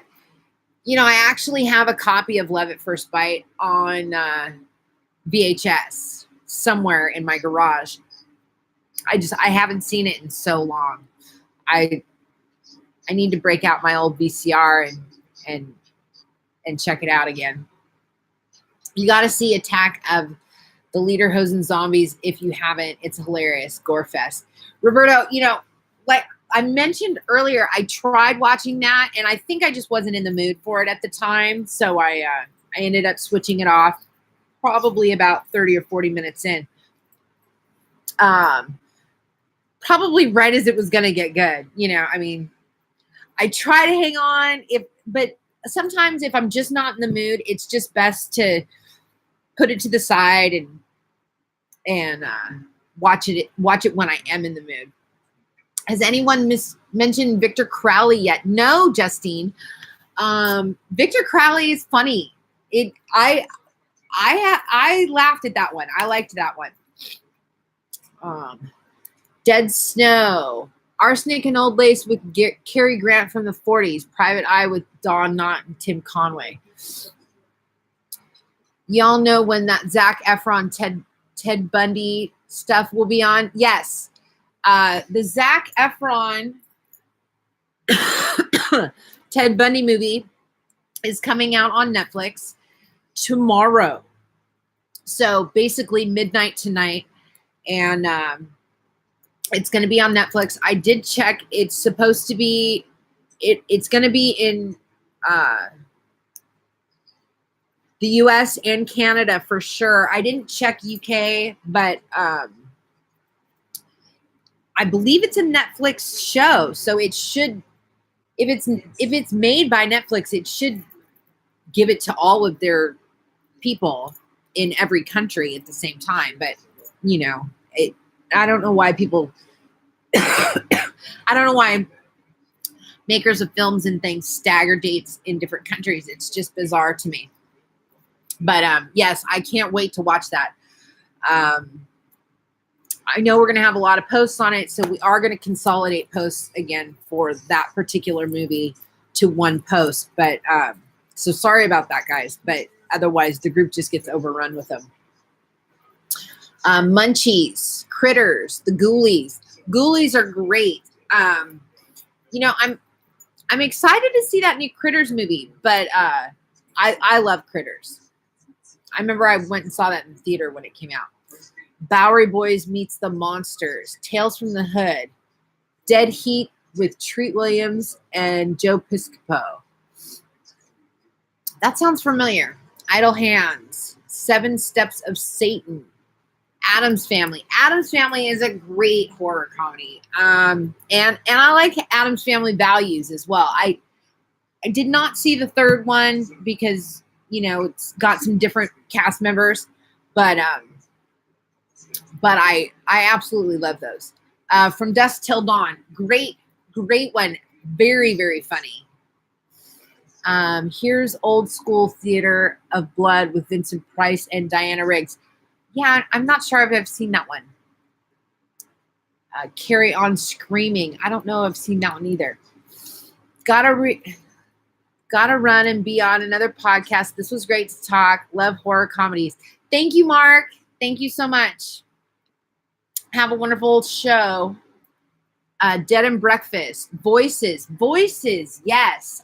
actually have a copy of Love at First Bite on VHS somewhere in my garage. I haven't seen it in so long. I need to break out my old VCR and check it out again. You got to see Attack of the Lederhosen Zombies if you haven't. It's hilarious. Gore fest. Roberto, like I mentioned earlier, I tried watching that and I think I just wasn't in the mood for it at the time. So I ended up switching it off probably about 30 or 40 minutes in. Probably right as it was going to get good. I try to hang on but sometimes if I'm just not in the mood, it's just best to put it to the side and watch it when I am in the mood. Has anyone mentioned Victor Crowley yet? No, Justine. Victor Crowley is funny. I laughed at that one. I liked that one. Dead Snow. Arsenic and Old Lace with Cary Grant from the 40s. Private Eye with Don Knott and Tim Conway. Y'all know when that Zac Efron, Ted Bundy stuff will be on? Yes. The Zac Efron Ted Bundy movie is coming out on Netflix tomorrow. So basically midnight tonight. And it's going to be on Netflix. I did check. It's supposed to be, it's going to be in the US and Canada for sure. I didn't check UK, but I believe it's a Netflix show. So it should, if it's made by Netflix, it should give it to all of their people in every country at the same time. But, I don't know why people, I don't know why makers of films and things stagger dates in different countries. It's just bizarre to me. But yes, I can't wait to watch that. I know we're going to have a lot of posts on it, so we are going to consolidate posts again for that particular movie to one post. But so sorry about that, guys. But otherwise, the group just gets overrun with them. Munchies, Critters, the Ghoulies. Ghoulies are great. I'm excited to see that new Critters movie, but I love Critters. I remember I went and saw that in the theater when it came out. Bowery Boys Meets the Monsters, Tales from the Hood, Dead Heat with Treat Williams and Joe Piscopo. That sounds familiar. Idle Hands. Seven Steps of Satan, Addams Family. Addams Family is a great horror comedy. And I like Addams Family Values as well. I did not see the third one because, you know, it's got some different cast members, but I absolutely love those. From Dusk Till Dawn, great one, very, very funny. Here's Old School Theater of Blood with Vincent Price and Diana Riggs. Yeah, I'm not sure if I've seen that one. Carry On Screaming. I don't know if I've seen that one either. Gotta run and be on another podcast. This was great to talk. Love horror comedies. Thank you, Mark. Thank you so much. Have a wonderful show. Dead and Breakfast. Voices. Yes.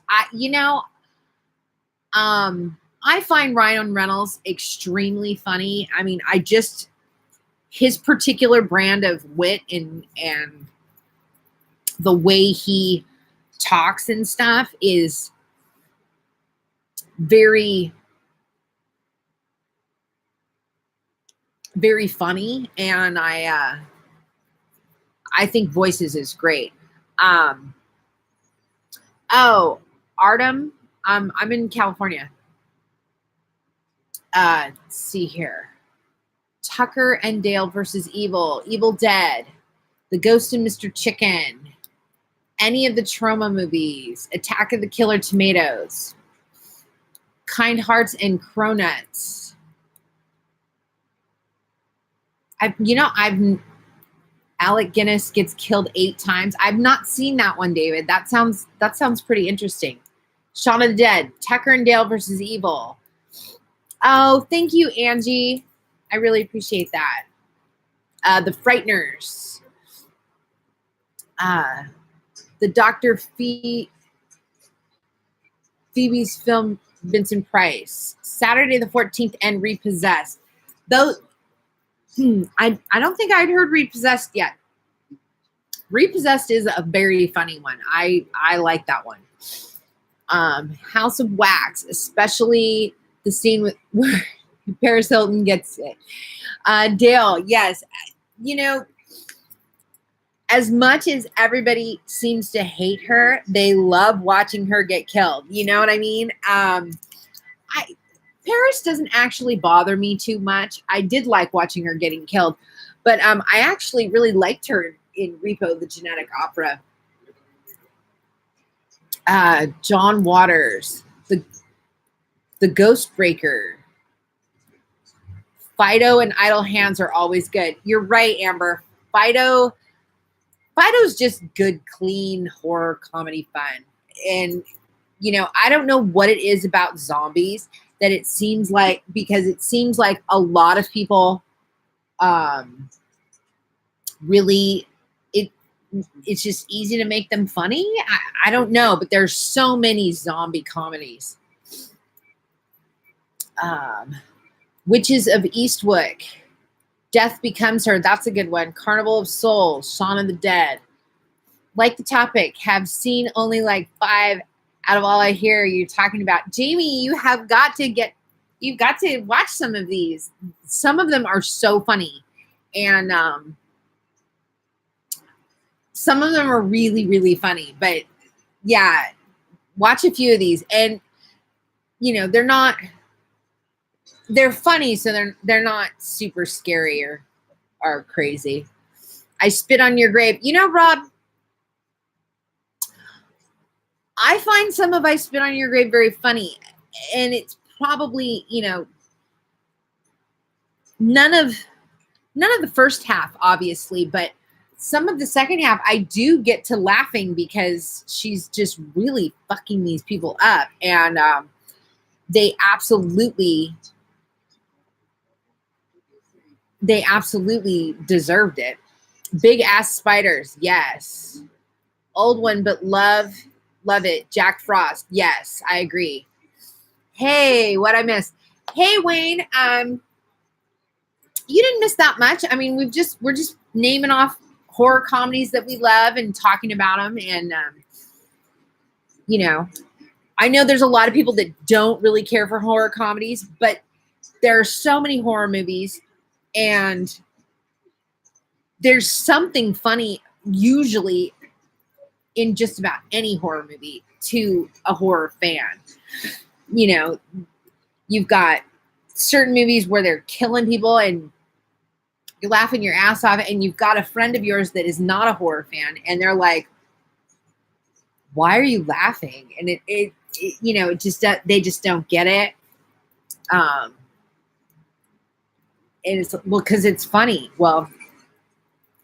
I find Ryan Reynolds extremely funny. I mean, his particular brand of wit and the way he talks and stuff is very, very funny. And I think Voices is great. Artem, I'm in California. Let's see here. Tucker and Dale versus Evil, Evil Dead, The Ghost and Mr. Chicken, any of the Trauma movies, Attack of the Killer Tomatoes, Kind Hearts and Cronuts. Alec Guinness gets killed 8 times. I've not seen that one, David. That sounds pretty interesting. Shaun of the Dead, Tucker and Dale versus Evil. Oh, thank you, Angie. I really appreciate that. The Frighteners. The Dr. Phoebe's film, Vincent Price. Saturday the 14th and Repossessed. Those, I don't think I'd heard Repossessed yet. Repossessed is a very funny one. I like that one. House of Wax, especially the scene where Paris Hilton gets it. Dale, yes. You know, as much as everybody seems to hate her, they love watching her get killed. You know what I mean? Paris doesn't actually bother me too much. I did like watching her getting killed, but I actually really liked her in Repo, the Genetic Opera. John Waters, the Ghost Breaker. Fido and Idle Hands are always good. You're right, Amber. Fido's just good, clean horror comedy fun. And, you know, I don't know what it is about zombies that it seems like, because it seems like a lot of people really, it's just easy to make them funny. I don't know, but there's so many zombie comedies. Witches of Eastwick, Death Becomes Her. That's a good one. Carnival of Souls, Shaun of the Dead. Like the topic, have seen only like 5 out of all I hear you're talking about. Jamie, you've got to watch some of these. Some of them are so funny. And some of them are really, really funny. But yeah, watch a few of these. And, you know, they're funny, so they're not super scary or crazy. I Spit on Your Grave. You know, Rob, I find some of I Spit on Your Grave very funny. And it's probably, you know, none of the first half, obviously, but some of the second half, I do get to laughing because she's just really fucking these people up. And they absolutely deserved it. Big Ass Spiders, yes. Old one, but love it. Jack Frost, yes, I agree. Hey, what I missed? Hey, Wayne, you didn't miss that much. I mean, we're just naming off horror comedies that we love and talking about them. And you know, I know there's a lot of people that don't really care for horror comedies, but there are so many horror movies, and there's something funny usually in just about any horror movie to a horror fan. You know, you've got certain movies where they're killing people and you're laughing your ass off, and you've got a friend of yours that is not a horror fan, and they're like, why are you laughing? And it you know, it just, they just don't get it. And it's, well, because it's funny. Well,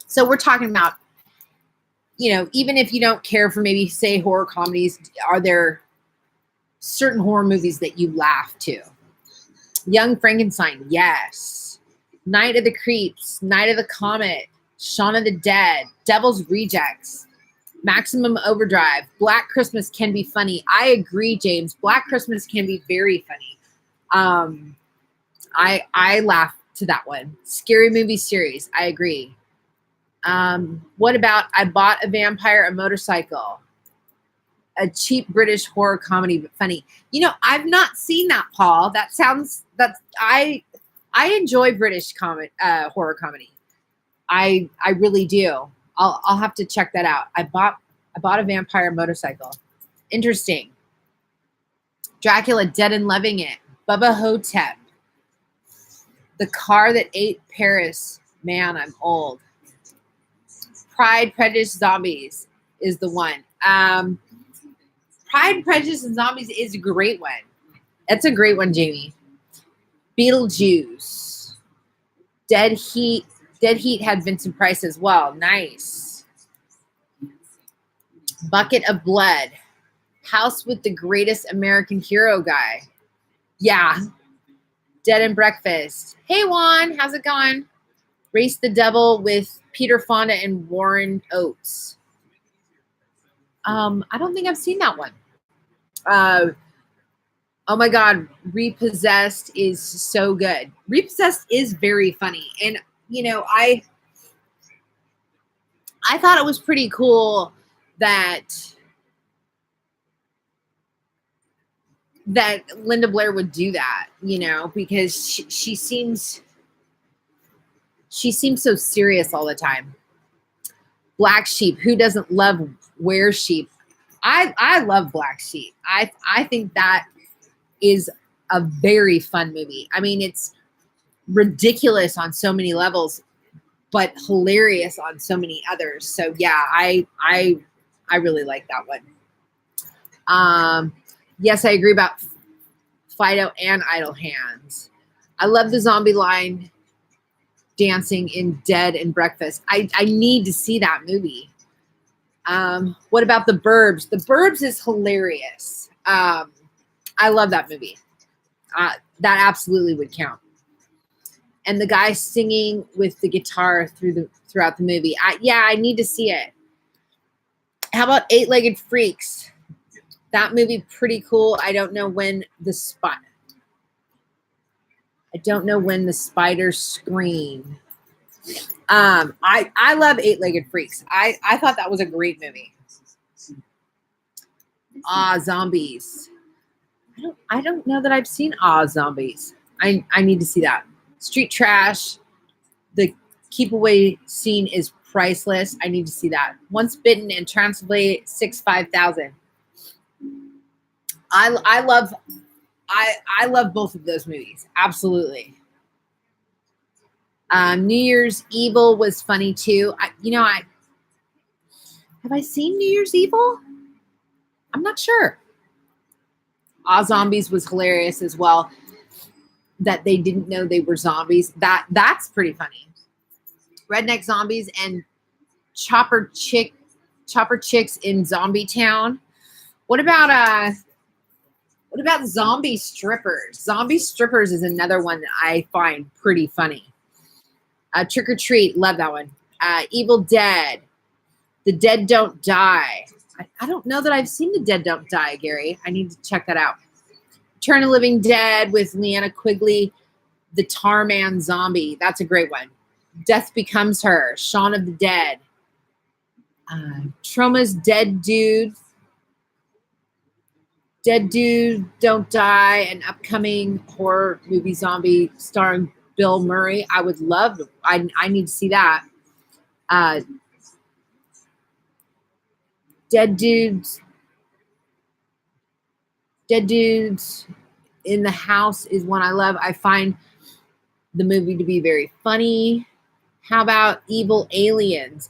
so we're talking about, you know, even if you don't care for maybe, say, horror comedies, are there certain horror movies that you laugh to? Young Frankenstein, yes. Night of the Creeps, Night of the Comet, Shaun of the Dead, Devil's Rejects, Maximum Overdrive, Black Christmas can be funny. I agree, James. Black Christmas can be very funny. I laugh to that one. Scary Movie series, I agree. What about I Bought a Vampire a Motorcycle? A cheap British horror comedy, but funny. You know, I've not seen that, Paul. That sounds, I enjoy British horror comedy. I really do. I'll have to check that out. I bought a Vampire Motorcycle. Interesting. Dracula, Dead and Loving It. Bubba Hotep. The Car That Ate Paris. Man, I'm old. Pride, Prejudice, Zombies is the one. Pride, Prejudice, and Zombies is a great one. That's a great one, Jamie. Beetlejuice. Dead Heat. Dead Heat had Vincent Price as well. Nice. Bucket of Blood. House with the Greatest American Hero guy. Yeah. Dead and Breakfast. Hey, Juan. How's it going? Race the Devil with Peter Fonda and Warren Oates. I don't think I've seen that one. Oh my God. Repossessed is so good. Repossessed is very funny. And, you know, I thought it was pretty cool that Linda Blair would do that, you know, because she seems so serious all the time. Black Sheep. Who doesn't love Were Sheep? I love Black Sheep. I think that is a very fun movie. I mean, it's ridiculous on so many levels, but hilarious on so many others. So yeah, I really like that one. Yes, I agree about Fido and Idle Hands. I love the zombie line dancing in Dead and Breakfast. I need to see that movie. What about The Burbs? The Burbs is hilarious. I love that movie. That absolutely would count. And the guy singing with the guitar throughout the movie. I need to see it. How about Eight-Legged Freaks? That movie, pretty cool. I don't know when the spiders scream. I love Eight-Legged Freaks. I thought that was a great movie. Zombies. I don't know that I've seen Zombies. I need to see that. Street Trash. The Keep Away scene is priceless. I need to see that. Once Bitten and Transylvania 65000. I love both of those movies. Absolutely. New Year's Evil was funny too. Have I seen New Year's Evil? I'm not sure. Zombies was hilarious as well. That they didn't know they were zombies. That's pretty funny. Redneck Zombies and Chopper Chicks in Zombie Town. What about Zombie Strippers? Zombie Strippers is another one that I find pretty funny. Trick or Treat, love that one. Evil Dead. The Dead Don't Die. I don't know that I've seen The Dead Don't Die, Gary. I need to check that out. Return of the Living Dead with Leanna Quigley. The Tarman Zombie. That's a great one. Death Becomes Her. Shaun of the Dead. Trauma's Dead Dude. Dead Dude Don't Die, an upcoming horror movie zombie starring Bill Murray. I would love. I need to see that. Uh, Dead Dudes. Dead Dudes in the House is one I love. I find the movie to be very funny. How about Evil Aliens?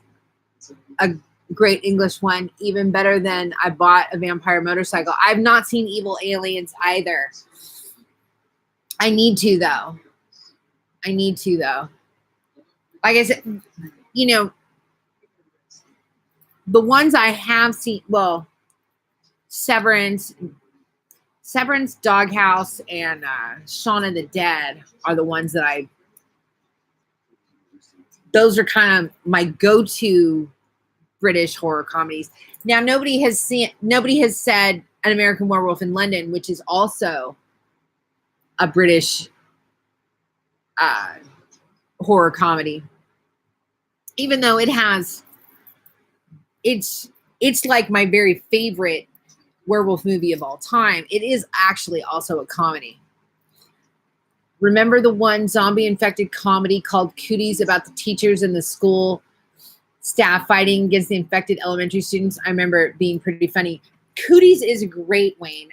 A great English one, even better than I Bought a Vampire Motorcycle. I've not seen Evil Aliens either. I need to though. Like I said, you know, the ones I have seen, well, Severance, Doghouse, and Shaun of the Dead are the ones that those are kind of my go-to British horror comedies. Now, nobody has said An American Werewolf in London, which is also a British horror comedy. Even though it's like my very favorite werewolf movie of all time, it is actually also a comedy. Remember the one zombie infected comedy called Cooties about the teachers in the school staff fighting against the infected elementary students? I remember it being pretty funny. Cooties is great, Wayne.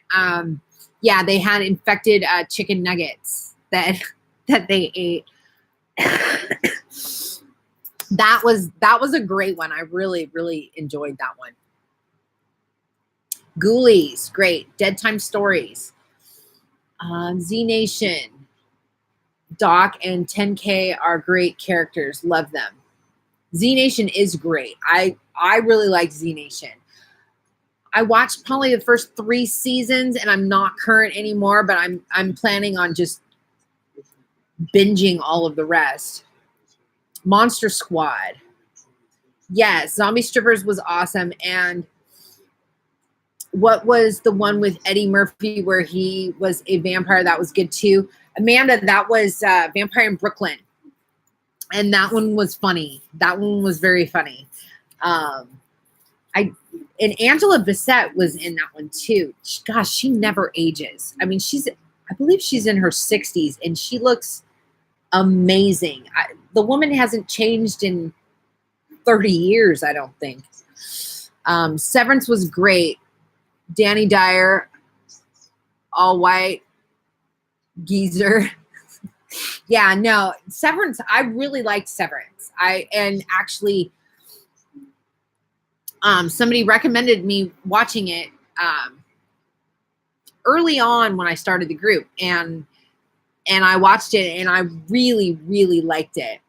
Yeah, they had infected chicken nuggets that they ate. That was a great one. I really, really enjoyed that one. Ghoulies, great. Dead Time Stories. Z Nation. Doc and 10K are great characters. Love them. Z Nation is great. I really like Z Nation. I watched probably the first 3 seasons, and I'm not current anymore, but I'm planning on just binging all of the rest. Monster Squad. Yes, Zombie Strippers was awesome. And what was the one with Eddie Murphy where he was a vampire? That was good too. Amanda, that was Vampire in Brooklyn. And that one was funny. That one was very funny. And Angela Bassett was in that one too. Gosh, she never ages. I mean, I believe she's in her 60s, and she looks amazing. The woman hasn't changed in 30 years, I don't think. Severance was great. Danny Dyer, all white geezer. Yeah, no, Severance. I really liked Severance. Somebody recommended me watching it early on when I started the group, and I watched it, and I really, really liked it.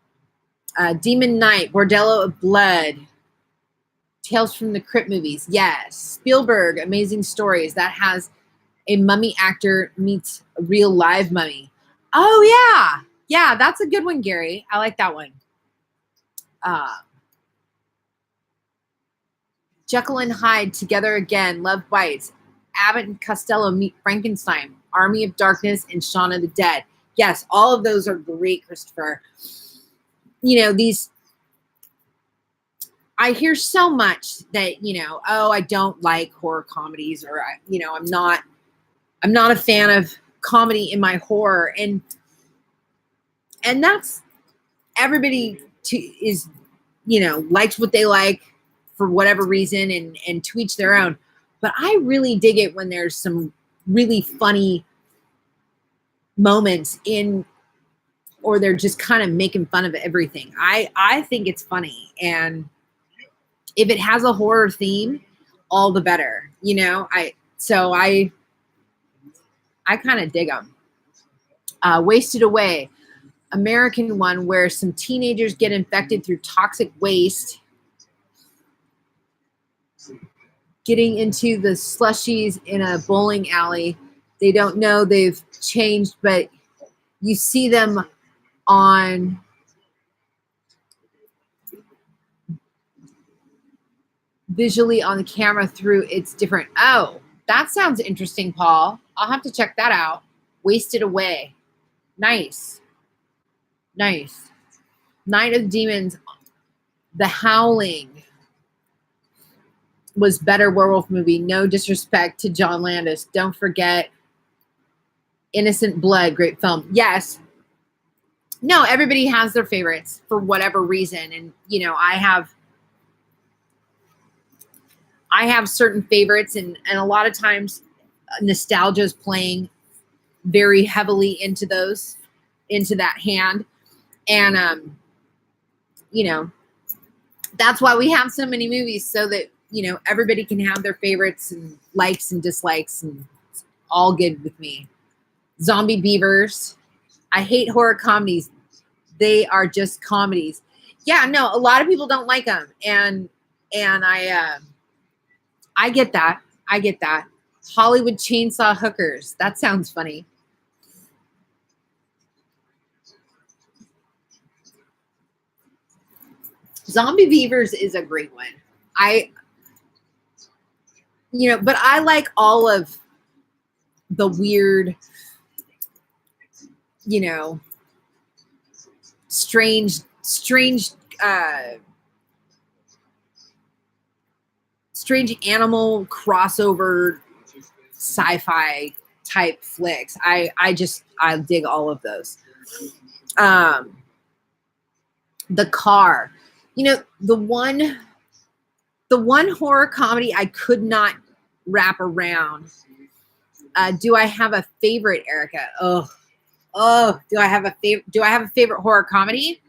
Demon Knight, Bordello of Blood, Tales from the Crypt movies. Yes. Spielberg, Amazing Stories. That has a mummy actor meets a real live mummy. Oh, yeah. Yeah, that's a good one, Gary. I like that one. Jekyll and Hyde, Together Again, Love Bites. Abbott and Costello Meet Frankenstein, Army of Darkness, and Shaun of the Dead. Yes, all of those are great, Christopher. You know, I hear so much that, oh, I don't like horror comedies, or, I'm not a fan of comedy in my horror. And that's, everybody is, likes what they like for whatever reason, and to each their own. But I really dig it when there's some really funny moments or they're just kind of making fun of everything. I think it's funny. And if it has a horror theme, all the better, I kind of dig them. Wasted Away, American one where some teenagers get infected through toxic waste, getting into the slushies in a bowling alley. They don't know they've changed, but you see them on visually on the camera through it's different. Oh, that sounds interesting, Paul. I'll have to check that out. Wasted Away. Nice. Night of the Demons, The Howling. was better werewolf movie. No disrespect to John Landis. Don't forget Innocent Blood, great film. Yes. No, everybody has their favorites for whatever reason. And, you know, I have certain favorites, and a lot of times nostalgia is playing very heavily into that hand. And, you know, that's why we have so many movies, so that, you know, everybody can have their favorites and likes and dislikes, and it's all good with me. Zombie Beavers. I hate horror comedies. They are just comedies. Yeah, no, a lot of people don't like them. And I get that. I get that. Hollywood Chainsaw Hookers. That sounds funny. Zombie Beavers is a great one. But I like all of the weird, you know, strange animal crossover sci-fi type flicks. I dig all of those. The Car. You know, the one horror comedy I could not wrap around. Do I have a favorite, Erica? Oh, do I have a favorite horror comedy?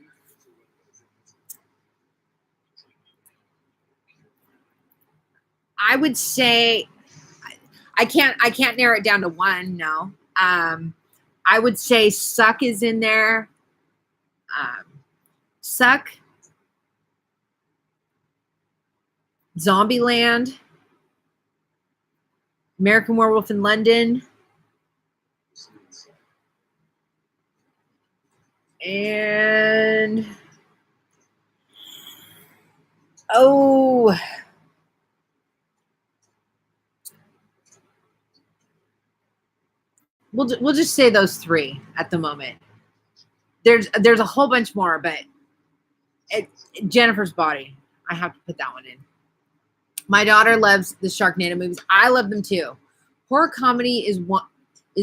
I would say I can't narrow it down to one. No. I would say Suck is in there. Suck, Zombieland, American Werewolf in London, and we'll just say those three at the moment. There's a whole bunch more, but Jennifer's Body. I have to put that one in. My daughter loves the Sharknado movies. I love them too. Horror comedy is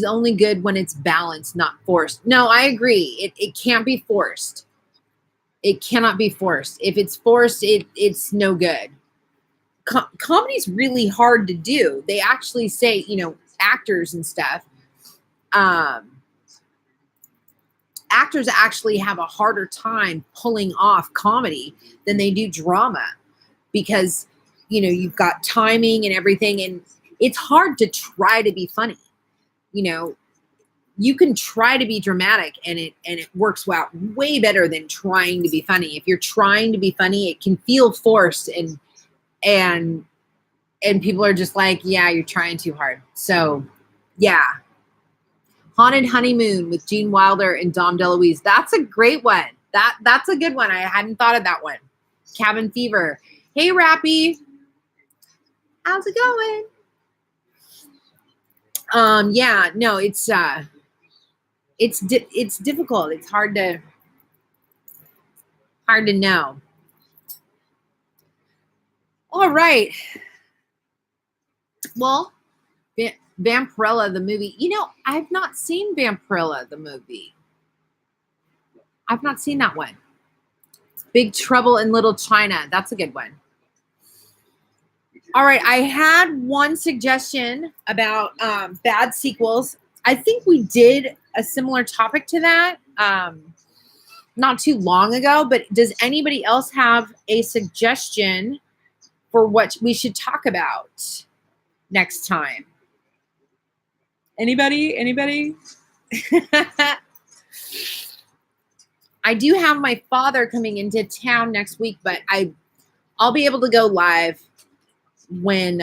only good when it's balanced, not forced. No, I agree. It can't be forced. It cannot be forced. If it's forced, it's no good. Comedy's really hard to do. They actually say, you know, actors and stuff. Actors actually have a harder time pulling off comedy than they do drama, because, you know, you've got timing and everything, and it's hard to try to be funny. You know, you can try to be dramatic and it works out way better than trying to be funny. If you're trying to be funny, it can feel forced, and people are just like, yeah, you're trying too hard. So yeah. Haunted Honeymoon with Gene Wilder and Dom DeLuise. That's a great one. That's a good one. I hadn't thought of that one. Cabin Fever. Hey, Rappy. How's it going? Yeah, no, it's difficult. It's hard to know. All right. Well, Vampirella, the movie. You know, I've not seen Vampirella, the movie. I've not seen that one. Big Trouble in Little China. That's a good one. All right. I had one suggestion about bad sequels. I think we did a similar topic to that not too long ago, but does anybody else have a suggestion for what we should talk about next time? Anybody? I do have my father coming into town next week, but I'll be able to go live when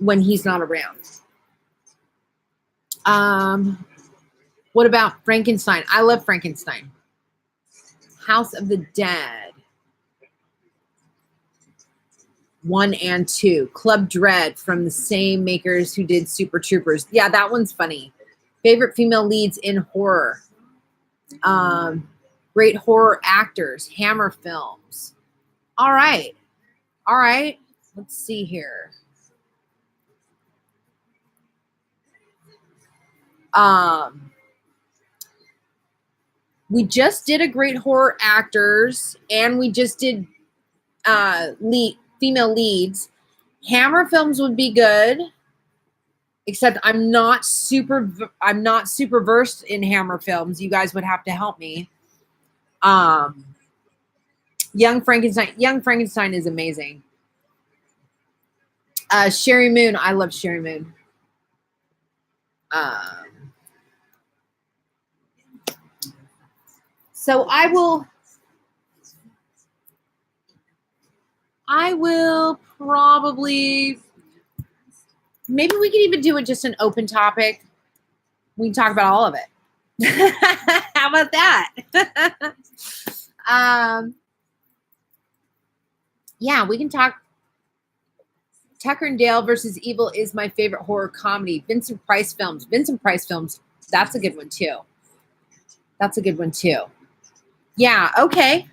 he's not around. What about Frankenstein? I love Frankenstein. House of the Dead. 1 and 2. Club Dread from the same makers who did Super Troopers. Yeah, that one's funny. Favorite female leads in horror. Great horror actors. Hammer Films. All right. All right. Let's see here. We just did a great horror actors, and we just did female leads. Hammer films would be good, except I'm not super versed in Hammer films. You guys would have to help me. Young Frankenstein is amazing. Sherry Moon, I love Sherry Moon. So I will probably, maybe we can even do it just an open topic. We can talk about all of it. How about that? Yeah, we can talk. Tucker and Dale versus Evil is my favorite horror comedy. Vincent Price films. That's a good one too. Yeah, okay.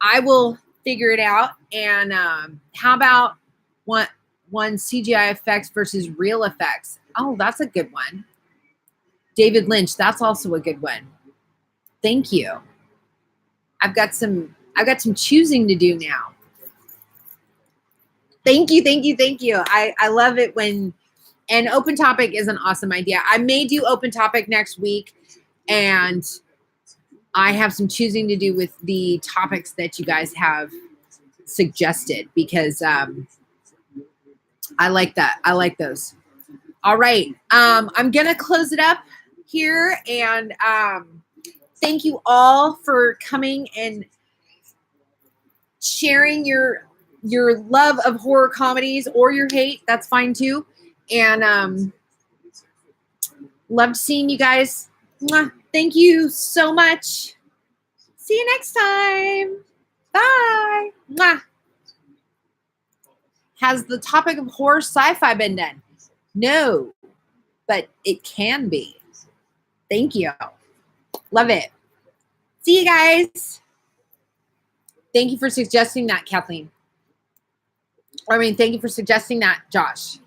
I will figure it out. And how about one CGI effects versus real effects? Oh, that's a good one. David Lynch, that's also a good one. Thank you. I've got some choosing to do now. Thank you. I love it when, and open topic is an awesome idea. I may do open topic next week, and I have some choosing to do with the topics that you guys have suggested, because I like that. I like those. All right. I'm going to close it up here, and thank you all for coming and sharing your love of horror comedies, or your hate. That's fine too. And loved seeing you guys. Mwah. Thank you so much. See you next time. Bye. Mwah. Has the topic of horror sci-fi been done? No, but it can be. Thank you. Love it. See you guys. Thank you for suggesting that, Kathleen. Thank you for suggesting that, Josh.